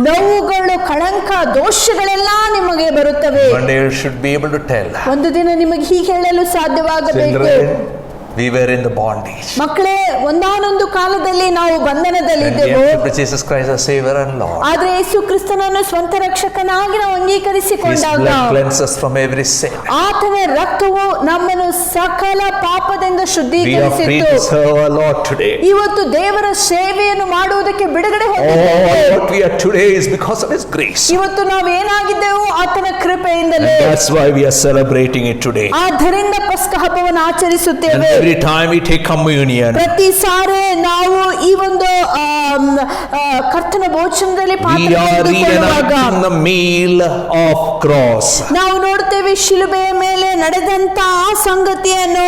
ನೋವುಗಳು, ಕಳಂಕ, ದೋಷಗಳೆಲ್ಲ ನಿಮಗೆ ಬರುತ್ತವೆ. One day you should be able to tell, ಒಂದು ದಿನ ನಿಮಗೆ ಹೀಗೆ ಹೇಳಲು ಸಾಧ್ಯವಾಗಬೇಕು, children, we were in the bondage. ಮಕ್ಕಳೇ, ಒಂದಾನೊಂದು ಕಾಲದಲ್ಲಿ ನಾವು And we ಬಂಧನದಲ್ಲಿದ್ದೆವು, accepted Jesus Christ as Savior and Lord. ಆದ್ರೆ ಯೇಸು ಕ್ರಿಸ್ತನನ್ನು ಸ್ವಂತ ರಕ್ಷಕನಾಗಿ ನಾವು His ಅಂಗೀಕರಿಸಿಕೊಂಡಾಗ blood cleanses from every sin. ಆತನ ರಕ್ತವು ನಮ್ಮನ್ನು ಸಕಲ ಪಾಪದಿಂದ We are free ಶುದ್ಧೀಕರಿಸಿತ್ತು. to serve our Lord today. ಇವತ್ತು ದೇವರ ಸೇವೆಯನ್ನು ಮಾಡುವುದಕ್ಕೆ ಬಿಡುಗಡೆ All ಹೊಂದಿದ್ದೇವೆ. what we are today is because of His grace. ಇವತ್ತು ನಾವು ಏನಾಗಿದ್ದೆವು ಆತನ ಕೃಪೆಯಿಂದಲೇ. And that's why we are celebrating it today. ಆದ್ದರಿಂದ ಪಸ್ಕ ಹಬ್ಬವನ್ನು ಆಚರಿಸುತ್ತೇವೆ. And Every time we take communion, ಪ್ರತಿ ಸಾರಿ ನಾವು ಈ ಒಂದು ಕರ್ತನ ಭೋಜನದಲ್ಲಿ we ಪಾತ್ರ are ತೆಗೆದುಕೊಳ್ಳುವಾಗ reenacting the meal of cross. ನಾವು ನೋಡ್ತೇವೆ ಶಿಲುಬೆಯ ಮೇಲೆ ನಡೆದಂತ ಆ ಸಂಗತಿಯನ್ನು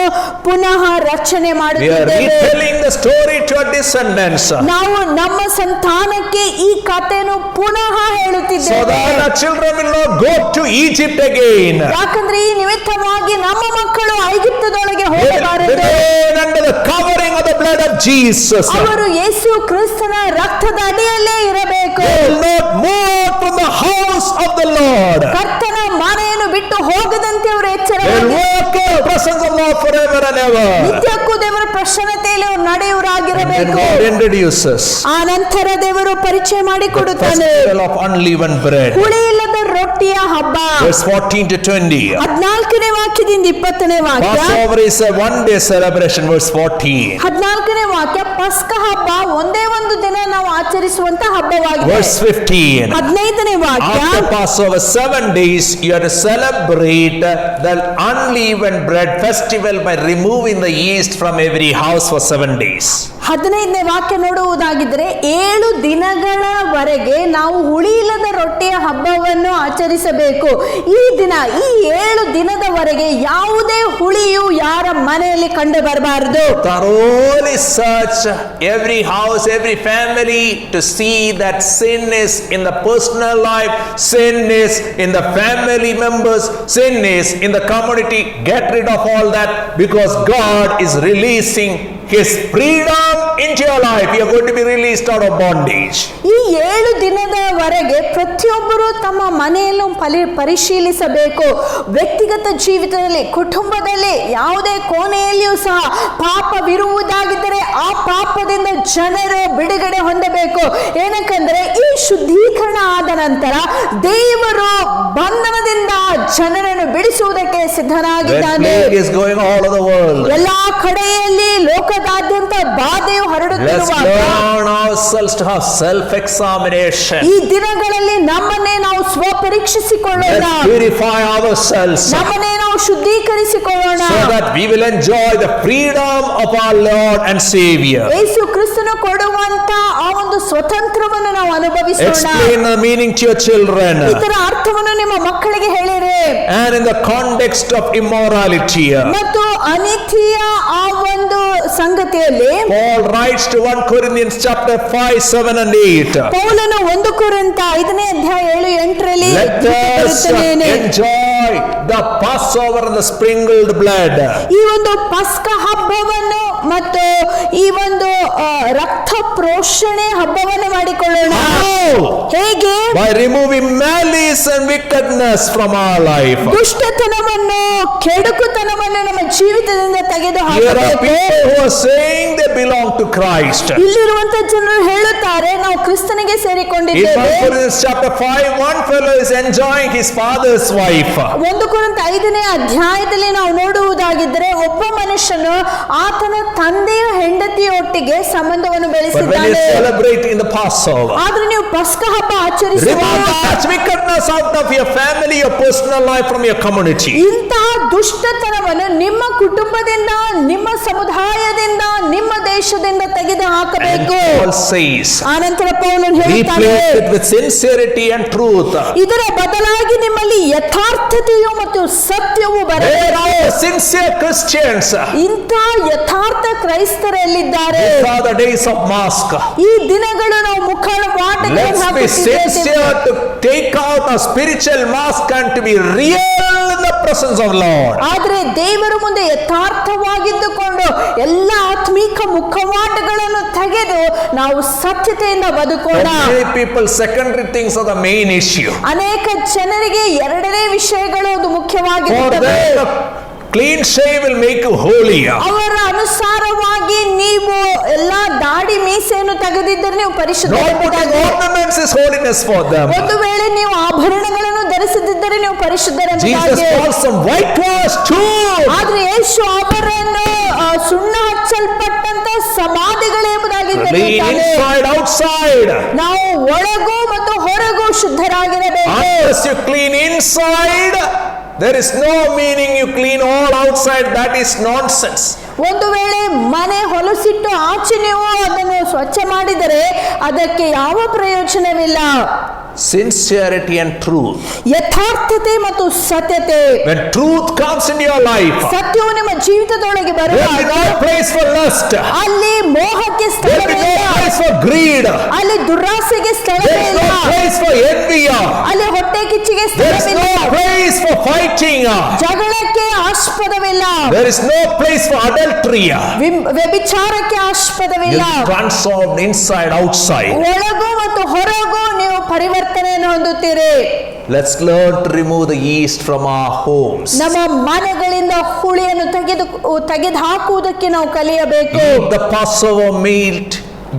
ಪುನಃ ರಚನೆ We are ಮಾಡುತ್ತಿದ್ದೇವೆ. retelling the story to our descendants, ನಾವು ನಮ್ಮ ಸಂತಾನಕ್ಕೆ ಈ ಕಥೆಯನ್ನು ಪುನಃ so ಹೇಳುತ್ತಿದ್ದೇವೆ. that our children will not go to Egypt again. ಯಾಕಂದ್ರೆ ಈ ನಿಮಿತ್ತವಾಗಿ ನಮ್ಮ ಮಕ್ಕಳು ಐಗುಪ್ತದೊಳಗೆ They will ಹೋಗಬಾರದು. remain under the covering of the blood of Jesus. ಅವರು ಯೇಸು ಕ್ರಿಸ್ತನ ರಕ್ತದ ಅಡಿಯಲ್ಲೇ ಇರಬೇಕು. They will not move from the house of the Lord. ಕರ್ತನ ಮನೆಯನ್ನು ಬಿಟ್ಟು ಹೋಗದಂತೆ ಅವರು They will ಎಚ್ಚರವಾಗಿ walk in the presence of the Lord forever and ever. ನಿತ್ಯಕ್ಕೂ ದೇವರ ಪ್ರಸನ್ನತೆಯಲ್ಲಿ ಅವರು And then ನಡೆಯುವರಾಗಿರಬೇಕು. God introduces ಆ ನಂತರ ದೇವರು ಪರಿಚಯ the ಮಾಡಿಕೊಡುತ್ತಾನೆ. festival of unleavened bread. ಹುಳಿಯಿಲ್ಲದ ರೊಟ್ಟಿಯ ಹಬ್ಬ. Verse 14 to 20. 14ನೇ ವಾಕ್ಯದಿಂದ 20ನೇ ವಾಕ್ಯ. Passover is a one-day celebration. Verse 14. 14ನೇ ವಾಕ್ಯ ಪಸ್ಕ ಹಬ್ಬ ಒಂದೇ ಒಂದು ದಿನ ನಾವು ಆಚರಿಸುವಂತ ಹಬ್ಬವಾಗಿದೆ. Verse 15. 15ನೇ ವಾಕ್ಯ. After Passover 7 days, you are to celebrate the unleavened bread festival by removing the yeast from every house for 7 days. 15ನೇ ವಾಕ್ಯ ನೋಡುವುದಾಗಿದ್ರೆ 7 ದಿನಗಳವರೆಗೆ ನಾವು ಹುಳಿಯಿಲ್ಲದ ರೊಟ್ಟಿಯ ಹಬ್ಬವನ್ನು ಆಚರಿಸಬೇಕು. ಈ ದಿನ ಈ 7 ದಿನದವರೆಗೆ ಯಾವುದೇ ಹುಳಿಯು ಯಾರ ಮನೆಯಲ್ಲಿ ಕಂಡು ಬರಬಾರದು. Thoroughly search every house, every family to see that sin is in the personal life, sin is in the family members, sin is in the community. Get rid of all that, because God is releasing His freedom into your life. You are going to be released out of bondage. ಈ 7 ದಿನದವರೆಗೆ ಪ್ರತಿಯೊಬ್ಬರು ತಮ್ಮ ಮನೆಯಲ್ಲೂ ಪರಿಶೀಲಿಸಬೇಕು. ವ್ಯಕ್ತಿಗತ ಜೀವಿತದಲ್ಲಿ, ಕುಟುಂಬದಲ್ಲಿ, ಯಾವುದೇ ಕೋಣೆಯಲ್ಲಿಯೂ ಸಹ ಪಾಪವಿರುವುದಾಗಿದ್ದರೆ ಆ ಪಾಪದಿಂದ ಜನರು ಬಿಡುಗಡೆ ಹೊಂದಬೇಕು. ಏನಕ್ಕಂದ್ರೆ ಈ ಶುದ್ಧೀಕರಣ ಆದ ನಂತರ ದೇವರು ಬಂಧನದಿಂದ ಜನರನ್ನು ಬಿಡಿಸುವುದಕ್ಕೆ That ಸಿದ್ಧನಾಗಿದ್ದಾನೆ. plague is going all over the world. ಎಲ್ಲಾ ಕಡೆಯಲ್ಲಿ ಲೋಕದಾದ್ಯಂತ ಬಾಧೆಯು Let's ಹರಡುತ್ತಿರುವಾಗ learn ourselves to have self-examination. ಈ ದಿನಗಳಲ್ಲಿ ನಮ್ಮನ್ನೇ ನಾವು ಸ್ವಪರೀಕ್ಷಿಸಿಕೊಳ್ಳೋಣ. Let's purify ourselves ನಮ್ಮನ್ನೇ ನಾವು ಶುದ್ಧೀಕರಿಸಿಕೊಳ್ಳೋಣ. so that we will enjoy the freedom of our Lord and Savior. ಯೇಸು ಕ್ರಿಸ್ತನು ಕೊಡುವಂತ ಆ ಒಂದು ಸ್ವತಂತ್ರವನ್ನು ನಾವು ಅನುಭವಿಸೋಣ. Explain the meaning to your children. ಇದರ ಅರ್ಥವನ್ನು ನಿಮ್ಮ ಮಕ್ಕಳಿಗೆ ಹೇಳಿರಿ. And in the context of immorality, ಮತ್ತು ಅನಿತ್ಯ ಆ ಒಂದು ಸಂಗತಿಯಲ್ಲಿ Paul writes to 1 Corinthians chapter 5, 7 and 8. ಪೌಲನು 1 ಕೊರಿಂಥ 5ನೇ ಅಧ್ಯಾಯ 7, 8ರಲ್ಲಿ Let us enjoy the Passover and the sprinkled blood. ಈ ಒಂದು ಪಸ್ಕ ಹಬ್ಬವನ್ನು ಮತ್ತು ಈ ಒಂದು ರಕ್ತ ಪ್ರೋಷಣೆ ಹಬ್ಬವನ್ನು ಮಾಡಿಕೊಳ್ಳೋಣ. How? ಹೇಗೆ? By removing malice and wickedness from our life. ದುಷ್ಟತನವನ್ನು, ಕೆಡುಕುತನವನ್ನು ನಮ್ಮ ಜೀವಿತದಿಂದ ತೆಗೆದು Here are ಹಾಕಬೇಕು. people who are saying they belong to Christ. ಇಲ್ಲಿರುವಂತ ಜನರು ಹೇಳುತ್ತಾರೆ ನಾವು ಕ್ರಿಸ್ತನಿಗೆ In 1 ಸೇರಿಕೊಂಡಿದ್ದೇವೆ. Corinthians chapter 5, one fellow is enjoying his father's wife. 1 ಕೊರಿಂಥ 5ನೇ ಅಧ್ಯಾಯದಲ್ಲಿ ನಾವು ನೋಡುವುದಾಗಿದ್ದರೆ ಒಬ್ಬ ಮನುಷ್ಯನು ಆತನ ತಂದೆಯ ಹೆಂಡತಿಯೊಟ್ಟಿಗೆ ಸಂಬಂಧವನ್ನು But when you ಬೆಳೆಸಿದ್ದಾನೆ. celebrate in the Passover, ಆದ್ರೆ ನೀವು ಪಸ್ಕ ಹಬ್ಬ remove ಆಚರಿಸುವಾಗ that wickedness out of your family, your personal life, from your community. ಇಂತಹ ದುಷ್ಟತನವನ್ನು ನಿಮ್ಮ ಕುಟುಂಬದಿಂದ, ನಿಮ್ಮ ಸಮುದಾಯದಿಂದ, ನಿಮ್ಮ ದೇಶದಿಂದ ತೆಗೆದು And ಹಾಕಬೇಕು. Paul says, ಆನಂತರ ಪೌಲನು ಹೇಳುತ್ತಾನೆ, replace it with sincerity and truth. ಇದರ ಬದಲಾಗಿ ನಿಮ್ಮಲ್ಲಿ ಯಥಾರ್ಥತೆಯು ಮತ್ತು ಸತ್ಯವು Where ಬರಬೇಕು. are sincere Christians? ಇಂಥ ಯಥಾರ್ಥ ಕ್ರೈಸ್ತರಲ್ಲಿದ್ದಾರೆ. These are the days of mask. ಈ ದಿನಗಳು ನಾವು ಮುಖವಾಟಗಳನ್ನು Let's be sincere to take out our spiritual mask and to be real in the presence of Lord. ಆದ್ರೆ ದೇವರ ಮುಂದೆ ಯಥಾರ್ಥವಾಗಿದ್ದುಕೊಂಡು ಎಲ್ಲ ಆತ್ಮೀಕ ಮುಖವಾಟಗಳನ್ನು ತೆಗೆದು ನಾವು ಸತ್ಯತೆಯಿಂದ ಬದುಕೋಣ. For many people, secondary things are the main issue. ಅನೇಕ ಜನರಿಗೆ ಎರಡನೇ ವಿಷಯಗಳು ಅದು For ಮುಖ್ಯವಾಗಿರುತ್ತವೆ. them, clean shave will make you holy. ಅವರ ಅನುಸಾರವಾಗಿ ನೀವು ಎಲ್ಲಾ ದಾಡಿ ಮೀಸೆಯನ್ನು ತೆಗೆದಿದ್ದರೆ ನೀವು Not putting ಪರಿಶುದ್ಧರಾಗಿದ್ದೀರಿ. ornaments is holiness for them. ಒಂದು ವೇಳೆ ನೀವು ಆಭರಣಗಳನ್ನು ಧರಿಸದಿದ್ದರೆ ನೀವು Jesus ಪರಿಶುದ್ಧರೆಂಬುದಾಗಿ. calls them whitewashed tombs. ಆದ್ರೆ ಯೇಸು ಅವರನ್ನು ಸುಣ್ಣ ಹಚ್ಚಲ್ಪಟ್ಟಂತ ಸಮಾಧಿಗಳೆಂಬುದಾಗಿ Clean ಕರೆಯುತ್ತಾನೆ. inside, outside. ನಾವು ಒಳಗೂ ಮತ್ತು ಹೊರಗೂ ಶುದ್ಧರಾಗಿರಬೇಕು. Unless you clean inside, there is no meaning you clean all outside. That is nonsense. ಒಂದು ವೇಳೆ ಮನೆ ಹೊಲಸಿಟ್ಟು ಆಚೆ ನೀವು ಅದನ್ನು ಸ್ವಚ್ಛ ಮಾಡಿದರೆ ಅದಕ್ಕೆ ಯಾವ ಪ್ರಯೋಜನವಿಲ್ಲ. Sincerity and truth. ಯಥಾರ್ಥತೆ ಮತ್ತು ಸತ್ಯತೆ. When truth comes in your life, ಸತ್ಯವು ನಿಮ್ಮ ಜೀವಿತದೊಳಗೆ there is ಬರುವಾಗ no place for lust. ಅಲ್ಲಿ ಮೋಹಕ್ಕೆ There is ಸ್ಥಳವಿಲ್ಲ, no place for greed. ಅಲ್ಲಿ ದುರಾಸೆಗೆ There is ಸ್ಥಳವಿಲ್ಲ, no place for envy. ಅಲ್ಲಿ ಹೊಟ್ಟೆ ಕಿಚ್ಚಿಗೆ There is ಸ್ಥಳವಿಲ್ಲ, no place for fighting. ಜಗಳಕ್ಕೆ ಆಸ್ಪದವಿಲ್ಲ, There is no place for adultery. ವ್ಯಭಿಚಾರಕ್ಕೆ You ಆಸ್ಪದವಿಲ್ಲ. transformed inside, outside. ಒಳಗೂ ಮತ್ತು ಹೊರಗೂ ನೀವು ಪರಿವರ್ತನೆಯನ್ನು ಹೊಂದುತ್ತೀರಿ. Let's learn to remove the yeast from our homes. ನಮ್ಮ ಮನೆಗಳಿಂದ ಹುಳಿಯನ್ನು ತೆಗೆದು ಹಾಕುವುದಕ್ಕೆ ನಾವು ಕಲಿಯಬೇಕು. Eat the Passover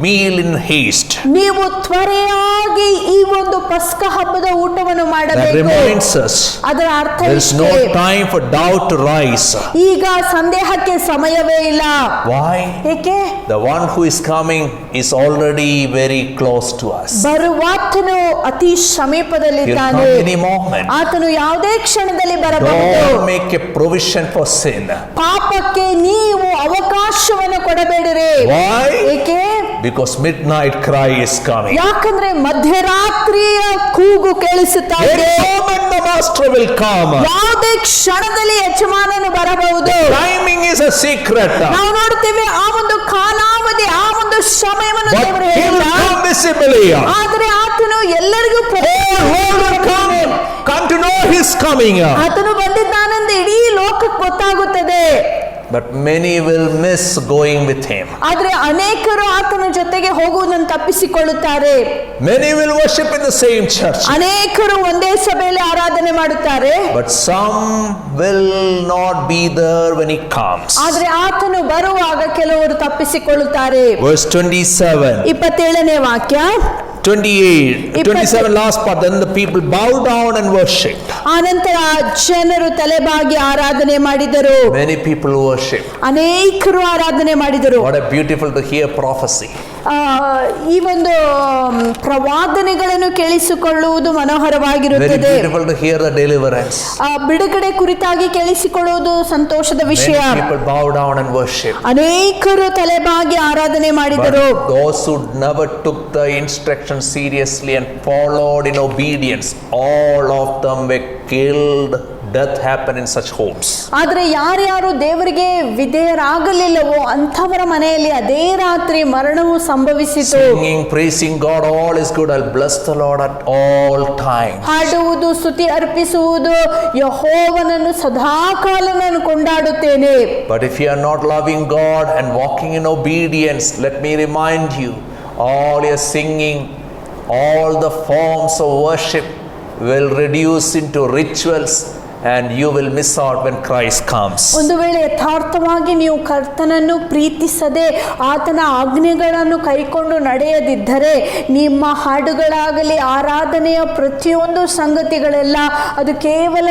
meal in haste. ನೀವು ತ್ವರೆಯಾಗಿ ಈ ಒಂದು ಪಸ್ಕ ಹಬ್ಬದ ಊಟವನ್ನು That ಮಾಡಬೇಕು. reminds us ಅದರ ಅರ್ಥ there is no ಇಷ್ಟೇ. time for doubt to rise. ಈಗ ಸಂದೇಹಕ್ಕೆ ಸಮಯವೇ ಇಲ್ಲ. Why? ಏಕೆ? The one who is coming is already very close to us. ಬರುವಾತನು ಅತಿ He'll ಸಮೀಪದಲ್ಲಿದ್ದಾನೆ. come any moment. ಆತನು ಯಾವುದೇ ಕ್ಷಣದಲ್ಲಿ ಬರಬಹುದು. Don't make a provision for sin. ಪಾಪಕ್ಕೆ ನೀವು ಅವಕಾಶವನ್ನು ಕೊಡಬೇಡಿರಿ. Why? ಏಕೆ? Because midnight cry is coming. ಯಾಕಂದ್ರೆ ಮಧ್ಯರಾತ್ರಿಯ ಕೂಗು ಕೇಳಿಸುತ್ತಾ ಇದೆ. Any moment the master will come. ಯಾವುದೇ ಕ್ಷಣದಲ್ಲಿ ಯಜಮಾನನು ಬರಬಹುದು. Timing is a secret. ನಾವು ನೋಡ್ತೇವೆ ಆ ಒಂದು ಕಾಲಾವಧಿ, ಆ ಒಂದು ಸಮಯವನ್ನು But ದೇವರು he will ಹೇಳಿಲ್ಲ. come visibly. ಆದರೆ ಆತನು ಎಲ್ಲರಿಗೂ All will come to know his coming. ಆತನು ಬಂದಿದ್ದಾನೆಂದು ಇಡೀ ಲೋಕಕ್ಕೆ ಗೊತ್ತಾಗುತ್ತದೆ. But many will miss going with him. ಆದ್ರೆ ಅನೇಕರು ಆತನ ಜೊತೆಗೆ ಹೋಗುವುದನ್ನು ತಪ್ಪಿಸಿಕೊಳ್ಳುತ್ತಾರೆ. Many will worship in the same church. ಅನೇಕರು ಒಂದೇ ಸಭೆಯಲ್ಲಿ ಆರಾಧನೆ ಮಾಡುತ್ತಾರೆ. But some will not be there when he comes. ಆದ್ರೆ ಆತನು ಬರುವಾಗ ಕೆಲವರು ತಪ್ಪಿಸಿಕೊಳ್ಳುತ್ತಾರೆ. Verse 27. 27ನೇ ವಾಕ್ಯ. 27 last part. Then the people bow down and worship. ಆನಂತರ ಜನರು ತಲೆಬಾಗಿ ಆರಾಧನೆ ಮಾಡಿದರು. Many people worship. ಅನೇಕರು ಆರಾಧನೆ ಮಾಡಿದರು. What a beautiful to hear prophecy. ಈ ಒಂದು ಪ್ರವಾದನೆಗಳನ್ನು ಕೇಳಿಸಿಕೊಳ್ಳುವುದು Very ಮನೋಹರವಾಗಿರುತ್ತದೆ. beautiful to hear the deliverance. ಬಿಡುಗಡೆ ಕುರಿತಾಗಿ ಕೇಳಿಸಿಕೊಳ್ಳುವುದು ಸಂತೋಷದ ವಿಷಯ. Many people bow down and worship. ಅನೇಕರು ತಲೆಬಾಗಿ ಆರಾಧನೆ ಮಾಡಿದರು. But those who never took the instruction seriously and followed in obedience, all of them were killed. Death happened in such homes. ಆದ್ರೆ ಯಾರ್ಯಾರು ದೇವರಿಗೆ ವಿಧೇಯರಾಗಲಿಲ್ಲವೋ ಅಂಥವರ ಮನೆಯಲ್ಲಿ ಅದೇ ರಾತ್ರಿ ಮರಣವು ಸಂಭವಿಸಿತು. Singing, praising God, all is good. I'll bless the Lord at all times. ಹಾಡುವುದು, ಸ್ತುತಿ ಅರ್ಪಿಸುವುದು, ಯೆಹೋವನನ್ನು ಸದಾಕಾಲ ನಾನು ಕೊಂಡಾಡುತ್ತೇನೆ. But if you are not loving God and walking in obedience, let me remind you, all your singing, all the forms of worship will reduce into rituals, and you will miss out when Christ comes. ಒಂದು ವೇಳೆ ಯಥಾರ್ಥವಾಗಿ ನೀವು ಕರ್ತನನ್ನು ಪ್ರೀತಿಸದೆ ಆತನ ಆಜ್ಞೆಗಳನ್ನು ಕೈಕೊಂಡು ನಡೆಯದಿದ್ದರೆ ನಿಮ್ಮ ಹಾಡುಗಳಾಗಲಿ ಆರಾಧನೆಯ ಪ್ರತಿಯೊಂದು ಸಂಗತಿಗಳೆಲ್ಲ ಅದು ಕೇವಲ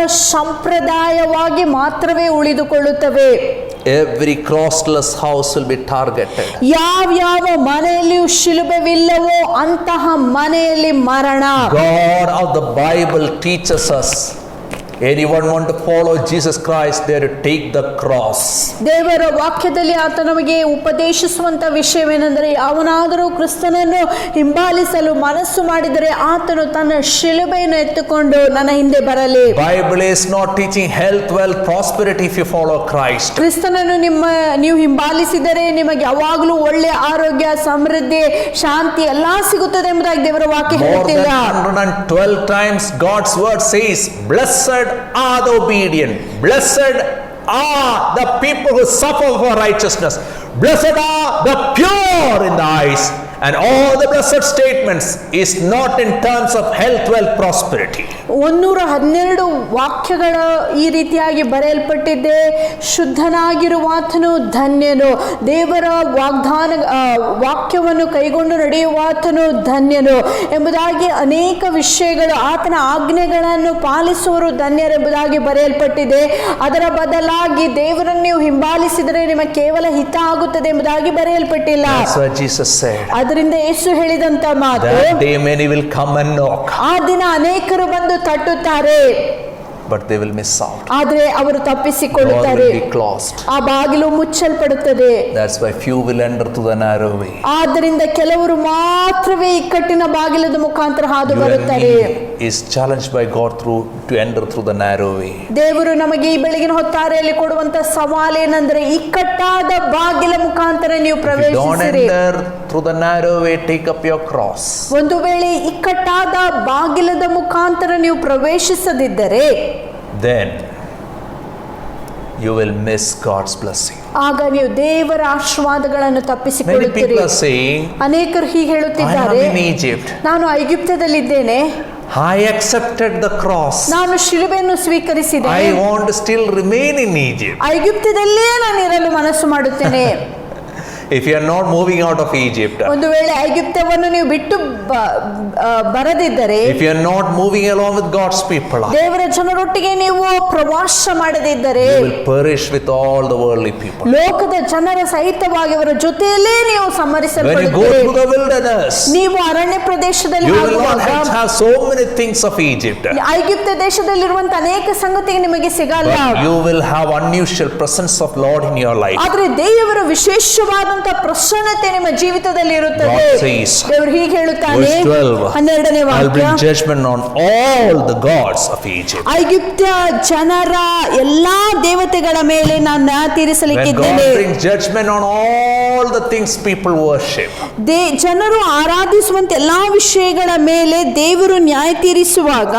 ಸಂಪ್ರದಾಯವಾಗಿ ಮಾತ್ರವೇ ಉಳಿದುಕೊಳ್ಳುತ್ತವೆ. Every crossless house will be targeted. ಯಾವ್ಯಾವ ಮನೆಯಲ್ಲಿಯೂ ಶಿಲುಬೆವಿಲ್ಲವೋ ಅಂತಹ ಮನೆಯಲ್ಲಿ ಮರಣ. God of the Bible teaches us, anyone want to follow Jesus Christ, they have to take the cross. ದೇವರ ವಾಕ್ಯದಲ್ಲಿ ಆತ ನಮಗೆ ಉಪದೇಶಿಸುವಂತ ವಿಷಯವೇನೆಂದರೆ, ಯಾವನಾದರೂ ಕ್ರಿಸ್ತನನ್ನು ಹಿಂಬಾಲಿಸಲು ಮನಸ್ಸು ಮಾಡಿದರೆ ಆತನು ತನ್ನ ಶಿಲುಬೆಯನ್ನು ಎತ್ತುಕೊಂಡು ನನ್ನ ಹಿಂದೆ ಬರಲಿ. Bible is not teaching health, wealth, prosperity if you follow Christ. ಕ್ರಿಸ್ತನನ್ನು ನೀವು ಹಿಂಬಾಲಿಸಿದರೆ ನಿಮಗೆ ಯಾವಾಗಲೂ ಒಳ್ಳೆ ಆರೋಗ್ಯ, ಸಮೃದ್ಧಿ, ಶಾಂತಿ ಎಲ್ಲಾ ಸಿಗುತ್ತದೆ ಎಂಬುದಾಗಿ ದೇವರ ವಾಕ್ಯ More than ಹೇಳುತ್ತಿಲ್ಲ. 112 times God's word says, blessed are the obedient, blessed are the people who suffer for righteousness, blessed are the pure in the eyes. And all the blessed statements is not in terms of health, wealth, prosperity. 112 ವಾಕ್ಯಗಳ ಈ ರೀತಿಯಾಗಿ ಬರೆಯಲ್ಪಟ್ಟಿದೆ. ಶುದ್ಧನಾಗಿರುವಾತನು ಧನ್ಯನು, ದೇವರ ವಾಕ್ಯವನ್ನು ಕೈಗೊಂಡು ನಡೆಯುವಾತನು ಧನ್ಯನು ಎಂಬುದಾಗಿ ಅನೇಕ ವಿಷಯಗಳು, ಆತನ ಆಜ್ಞೆಗಳನ್ನು ಪಾಲಿಸುವವರು ಧನ್ಯರೆಂಬುದಾಗಿ ಬರೆಯಲ್ಪಟ್ಟಿದೆ. ಅದರ ಬದಲಾಗಿ ದೇವರನ್ನು ನೀವು ಹಿಂಬಾಲಿಸಿದರೆ ನಿಮಗೆ ಕೇವಲ ಹಿತ ಆಗುತ್ತದೆ ಎಂಬುದಾಗಿ ಬರೆಯಲ್ಪಟ್ಟಿಲ್ಲ. That's what Jesus said. ಅದರಿಂದ ಯೇಸು ಹೇಳಿದಂತ ಮಾತು, That day many will come and knock. ಆ ದಿನ ಅನೇಕರು ಬಂದು ತಟ್ಟುತ್ತಾರೆ. but they will miss out. ಆದ್ರೆ ಅವರು Door ತಪ್ಪಿಸಿಕೊಳ್ಳುತ್ತಾರೆ, will be closed. ಆ ಬಾಗಿಲು ಮುಚ್ಚಲ್ಪಡುತ್ತದೆ. That's why few will enter through the narrow way. ಆದ್ದರಿಂದ ಕೆಲವರು ಮಾತ್ರವೇ ಇಕ್ಕಟ್ಟಿನ ಬಾಗಿಲದ ಮುಖಾಂತರ ಹಾದು You and ಬರುತ್ತಾರೆ. me is challenged by God to enter through the narrow way. ದೇವರು ನಮಗೆ ಈ ಬೆಳಗಿನ ಹೊತ್ತಾರೆಯಲ್ಲಿ ಕೊಡುವಂತ ಸವಾಲೇನೆಂದ್ರೆ ಇಕ್ಕಟ್ಟಾದ ಬಾಗಿಲ ಮುಖಾಂತರ ನೀವು If you don't ಪ್ರವೇಶಿಸಿರಿ. enter through the narrow way, take up your cross. ಒಂದು ವೇಳೆ ಇಕ್ಕಟ್ಟಾದ ಬಾಗಿಲದ ಮುಖಾಂತರ ನೀವು ಪ್ರವೇಶಿಸದಿದ್ದರೆ Then you will miss God's blessing. ಆಗ ನೀವು ದೇವರ ಆಶೀರ್ವಾದಗಳನ್ನು Many ತಪ್ಪಿಸಿಕೊಳ್ಳುತ್ತೀರಿ. people are saying, ಅನೇಕರು ಹೀಗೆ I am ಹೇಳುತ್ತಿದ್ದಾರೆ, in Egypt. ನಾನು ಐಗುಪ್ತದಲ್ಲಿದ್ದೇನೆ, I accepted the cross. ನಾನು ಶಿಲುಬೆಯನ್ನು ಸ್ವೀಕರಿಸಿದೆ, I want to still remain in Egypt. ಐಗುಪ್ತದಲ್ಲೇ ನಾನು ಇರಲು ಮನಸ್ಸು ಮಾಡುತ್ತೇನೆ. If you are not moving out of Egypt, ಒಂದು ವೇಳೆ ಐಗುಪ್ತವನ್ನು ನೀವು ಬಿಟ್ಟು ಬರದಿದ್ದರೆ, if you are not moving along with God's people, ದೇವರ ಜನರೊಟ್ಟಿಗೆ ನೀವು ಪ್ರವಾಸ ಮಾಡದಿದ್ದರೆ, you will perish with all the worldly people. ಲೋಕದ ಜನರ ಸಹಿತವಾಗಿ ಅವರ ಜೊತೆಯಲ್ಲೇ ನೀವು When you go ಸಂಹರಿಸಲ್ಪಡುತ್ತೀರಿ. through the wilderness, ನೀವು ಅರಣ್ಯ ಪ್ರದೇಶದಲ್ಲಿ you will not ಆಗುವಾಗ have so many things of Egypt, ಐಗುಪ್ತ ದೇಶದಲ್ಲಿರುವಂತ ಅನೇಕ ಸಂಗತಿ ನಿಮಗೆ ಸಿಗಲ್ಲ. but you will have unusual presence of Lord in your life. ಆದ್ರೆ ದೇವರ ವಿಶೇಷವಾದಂತ ಪ್ರಸನ್ನತೆ ನಿಮ್ಮ ಜೀವಿತದಲ್ಲಿ ಇರುತ್ತದೆ. God says, ದೇವರು ಹೀಗೆ ಹೇಳುತ್ತಾನೆ, verse 12, 12ನೇ I'll ವಾಕ್ಯ, bring judgment on all the gods of Egypt. ಐಗುಪ್ತ ಜನರ ಎಲ್ಲಾ ದೇವತೆಗಳ ಮೇಲೆ ನಾನು ನ್ಯಾಯ When God ತೀರಿಸಲಿಕ್ಕಿದ್ದೇನೆ. brings judgment on all the things people worship, ಜನರು ಆರಾಧಿಸುವಂತ ಎಲ್ಲಾ ವಿಷಯಗಳ ಮೇಲೆ ದೇವರು ನ್ಯಾಯ ತೀರಿಸುವಾಗ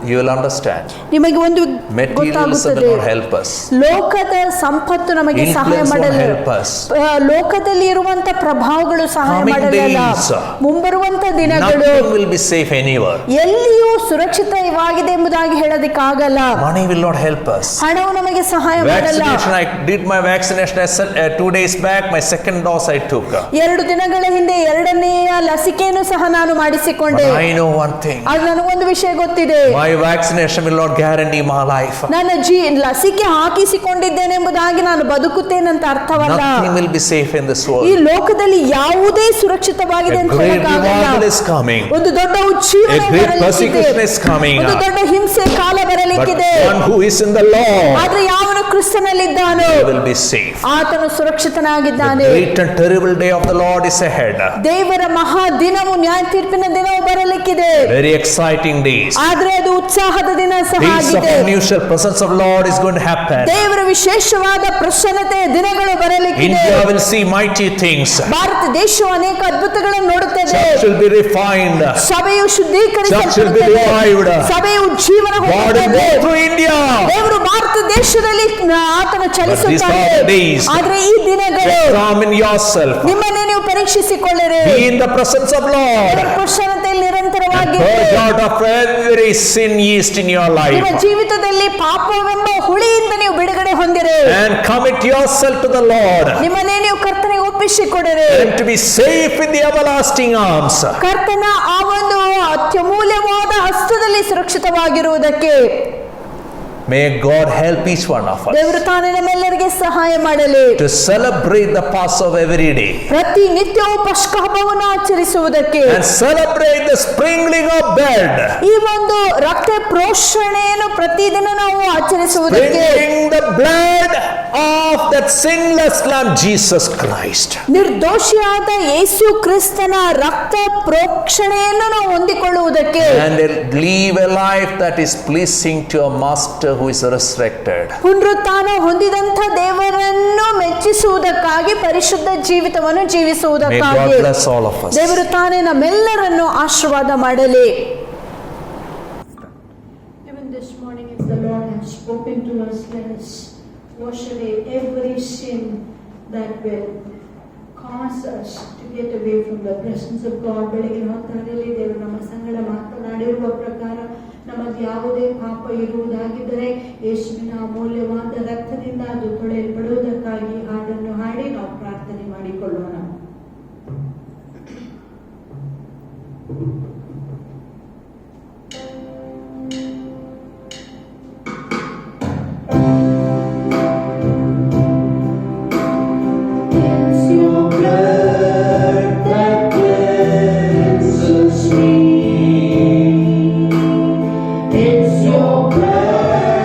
you will understand. ನಿಮಗೆ ಒಂದು Materialism ಗೊತ್ತಾಗುತ್ತದೆ, will not help us. ಲೋಕದ ಸಂಪತ್ತು ನಮಗೆ ಸಹಾಯ Influence won't ಮಾಡಲ್ಲ. help us. ಲೋಕದಲ್ಲಿ ಇರುವಂತ ಪ್ರಭಾವಗಳು ಸಹಾಯ Coming ಮಾಡಲ್ಲ. days, ಮುಂಬರುವಂತ ದಿನಗಳು Nothing will be safe anywhere. ಎಲ್ಲಿಯೂ ಸುರಕ್ಷಿತವಾಗಿದೆ ಎಂಬುದಾಗಿ ಹೇಳೋದಕ್ಕಾಗಲ್ಲ. Money will not help us. ಹಣವು ನಮಗೆ ಸಹಾಯ ಮಾಡಲ್ಲ. Vaccination, I did my vaccination. I said 2 days back, my second dose I took. 2 ದಿನಗಳ ಹಿಂದೆ 2ನೇಯ ಲಸಿಕೆಯನ್ನು ಸಹ ನಾನು ಮಾಡಿಸಿಕೊಂಡೆ. But I know one thing. ಅದು ನನಗೊಂದು ವಿಷಯ ಗೊತ್ತಿದೆ, My vaccination will not guarantee my life. ನನ್ನ ಲಸಿಕೆ ಹಾಕಿಸಿಕೊಂಡಿದ್ದೇನೆ ಎಂಬುದಾಗಿ ನಾನು ಬದುಕುತ್ತೇನಂತ ಅರ್ಥವಲ್ಲ. Nothing will be safe in this ಈ world. ಲೋಕದಲ್ಲಿ ಯಾವುದೇ ಸುರಕ್ಷಿತವಾಗಿದೆ A ಅಂತ great ಹೇಳಕ್ಕಾಗಲ್ಲ. revival is coming. ಒಂದು ದೊಡ್ಡ ಉಜ್ಜೀವನ A great ಬರಲಿಕ್ಕಿದೆ. persecution is coming. ಒಂದು ದೊಡ್ಡ ಹಿಂಸೆ ಕಾಲ But ಬರಲಿಕ್ಕಿದೆ. one who is in the Lord, ಆದ್ರೆ ಯಾವನು ಕ್ರಿಸ್ತನಲ್ಲಿದ್ದಾನೋ he will be safe. ಆತನು The ಸುರಕ್ಷಿತನಾಗಿದ್ದಾನೆ. great and terrible day of the Lord is ahead. ದೇವರ ಮಹಾ ದಿನವು ನ್ಯಾಯ ತೀರ್ಪಿನ ದಿನವು ಬರಲಿಕ್ಕಿದೆ. Very exciting days. ಆದ್ರೆ ಅದು ಉತ್ಸಾಹದ ದಿನ ಸಹ Days of ಆಗಿದೆ. unusual presence of Lord is going to happen. ದೇವರ ವಿಶೇಷವಾದ ಪ್ರಸನ್ನತೆಯ ದಿನಗಳು ಬರಲಿಕ್ಕಿದೆ. India will see mighty things. Bharat ದೇಶವು ಅನೇಕ ಅದ್ಭುತಗಳನ್ನು ನೋಡುತ್ತದೆ. Church will be refined. ಸಭೆಯು Church will be ಶುದ್ಧೀಕರಿಸಲ್ಪಡುತ್ತದೆ. revived. ಸಭೆಯು ಜೀವನ God will ಹೊಂದುತ್ತದೆ. go through India. ದೇವರು ಭಾರತ ದೇಶದಲ್ಲಿ ಆತನ ಚಲಿಸುತ್ತಾನೆ. But these are the days. ಆದ್ರೆ ಈ ದಿನಗಳು Examine yourself. ನಿಮ್ಮನ್ನೇ ನೀವು ಪರೀಕ್ಷಿಸಿಕೊಳ್ಳಿರಿ. Be in the presence of Lord. ದೇವರ ಪ್ರಸನ್ನತೆಯಲ್ಲಿ ನಿರಂತರವಾಗಿ Purge out of every sin yeast in your life. ನಿಮ್ಮ ಜೀವಿತದಲ್ಲಿ ಪಾಪವೆಂಬ ಹುಳಿಯಿಂದ ನೀವು ಬಿಡುಗಡೆ ಹೊಂದಿರಿ. And commit yourself to the Lord. ನಿಮ್ಮನ್ನೇ ನೀವು ಕರ್ತನಿಗೆ ಒಪ್ಪಿಸಿಕೊಡಿರಿ. And to be safe in the everlasting arms. ಕರ್ತನ ಆ ಒಂದು ಅತ್ಯಮೂಲ್ಯವಾದ ಹಸ್ತದಲ್ಲಿ ಸುರಕ್ಷಿತವಾಗಿರುವುದಕ್ಕೆ May God help each one of us ದೇವರು ತಾನೇ ನಮ್ಮೆಲ್ಲರಿಗೆ ಸಹಾಯ ಮಾಡಲಿ. to celebrate the Passover every day. ಪ್ರತಿ ನಿತ್ಯವೂ ಪಸ್ಕ ಹಬ್ಬವನ್ನು ಆಚರಿಸುವುದಕ್ಕೆ And celebrate the sprinkling of blood. ಈ ಒಂದು ರಕ್ತ ಪ್ರೋಷಣೆಯನ್ನು ಪ್ರತಿದಿನ ನಾವು ಆಚರಿಸುವುದಕ್ಕೆ Sprinkling the blood of that sinless Lamb Jesus Christ. ನಿರ್ದೋಷಿಯಾದ ಯೇಸು ಕ್ರಿಸ್ತನ ರಕ್ತ ಪ್ರೋಕ್ಷಣೆಯನ್ನು ನಾವು ಹೊಂದಿಕೊಳ್ಳುವುದಕ್ಕೆ And live a life that is pleasing to your Master who is resurrected. ಪುನರುತ್ಥಾನ ಹೊಂದಿದಂಥ ದೇವರನ್ನು ಮೆಚ್ಚಿಸುವುದಕ್ಕಾಗಿ ಪರಿಶುದ್ಧ ಜೀವಿತವನ್ನು May God ಜೀವಿಸುವುದಕ್ಕಾಗಿ bless all of us. ದೇವರು ತಾನೇ ನಮ್ಮೆಲ್ಲರನ್ನು ಆಶೀರ್ವಾದ ಮಾಡಲಿ. Even this morning, if the Lord has spoken to us, let us wash away every sin that will cause us to get away from the presence of God. ಬೆಳಗಿನ ಹೊತ್ತಲ್ಲಿ ದೇವರು ನಮ್ಮ ಸಂಗಡ ಮಾತನಾಡಿರುವ ಪ್ರಕಾರ ನಮಗೆ ಯಾವುದೇ ಪಾಪ ಇರುವುದಾಗಿದ್ದರೆ ಯೇಸುವಿನ ಅಮೂಲ್ಯವಾದ ರಕ್ತದಿಂದ ಅದು ತೊಳೆಯಲ್ಪಡುವುದಕ್ಕಾಗಿ ಹಾಡನ್ನು ಹಾಡಿ ನಾವು ಪ್ರಾರ್ಥನೆ ಮಾಡಿಕೊಳ್ಳೋಣ. It's your blood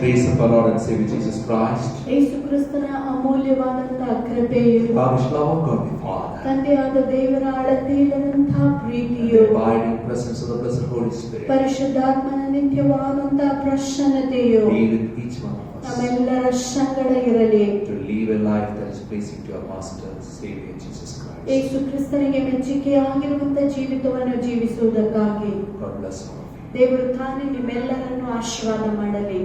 grace of our Lord and Savior Jesus Christ, ಯೇಸು ಕ್ರಿಸ್ತನ ಅಮೂಲ್ಯವಾದಂತಹ ಕೃಪೆಯು, the lavish love of God the Father, ತಂದೆಯಾದ ದೇವರ ಅಳತೆಯಿಲ್ಲದಂತಹ and ಪ್ರೀತಿಯು, the abiding presence of the blessed Holy Spirit ಪರಿಶುದ್ಧಾತ್ಮನ ನಿತ್ಯವಾದಂತಹ ಪ್ರಸನ್ನತೆಯು be with each one of us ನಮ್ಮೆಲ್ಲರ ಸಂಗಡ ಇರಲಿ. to live a life that is pleasing to our Master, Savior Jesus Christ. ಯೇಸು ಕ್ರಿಸ್ತನಿಗೆ ಮೆಚ್ಚುಗೆಯಾಗಿರುವಂತಹ ಜೀವಿತವನ್ನು ಜೀವಿಸುವುದಕ್ಕಾಗಿ God bless all of you. ದೇವರು ತಾನೇ ನಿಮ್ಮೆಲ್ಲರನ್ನು ಆಶೀರ್ವಾದ ಮಾಡಲಿ.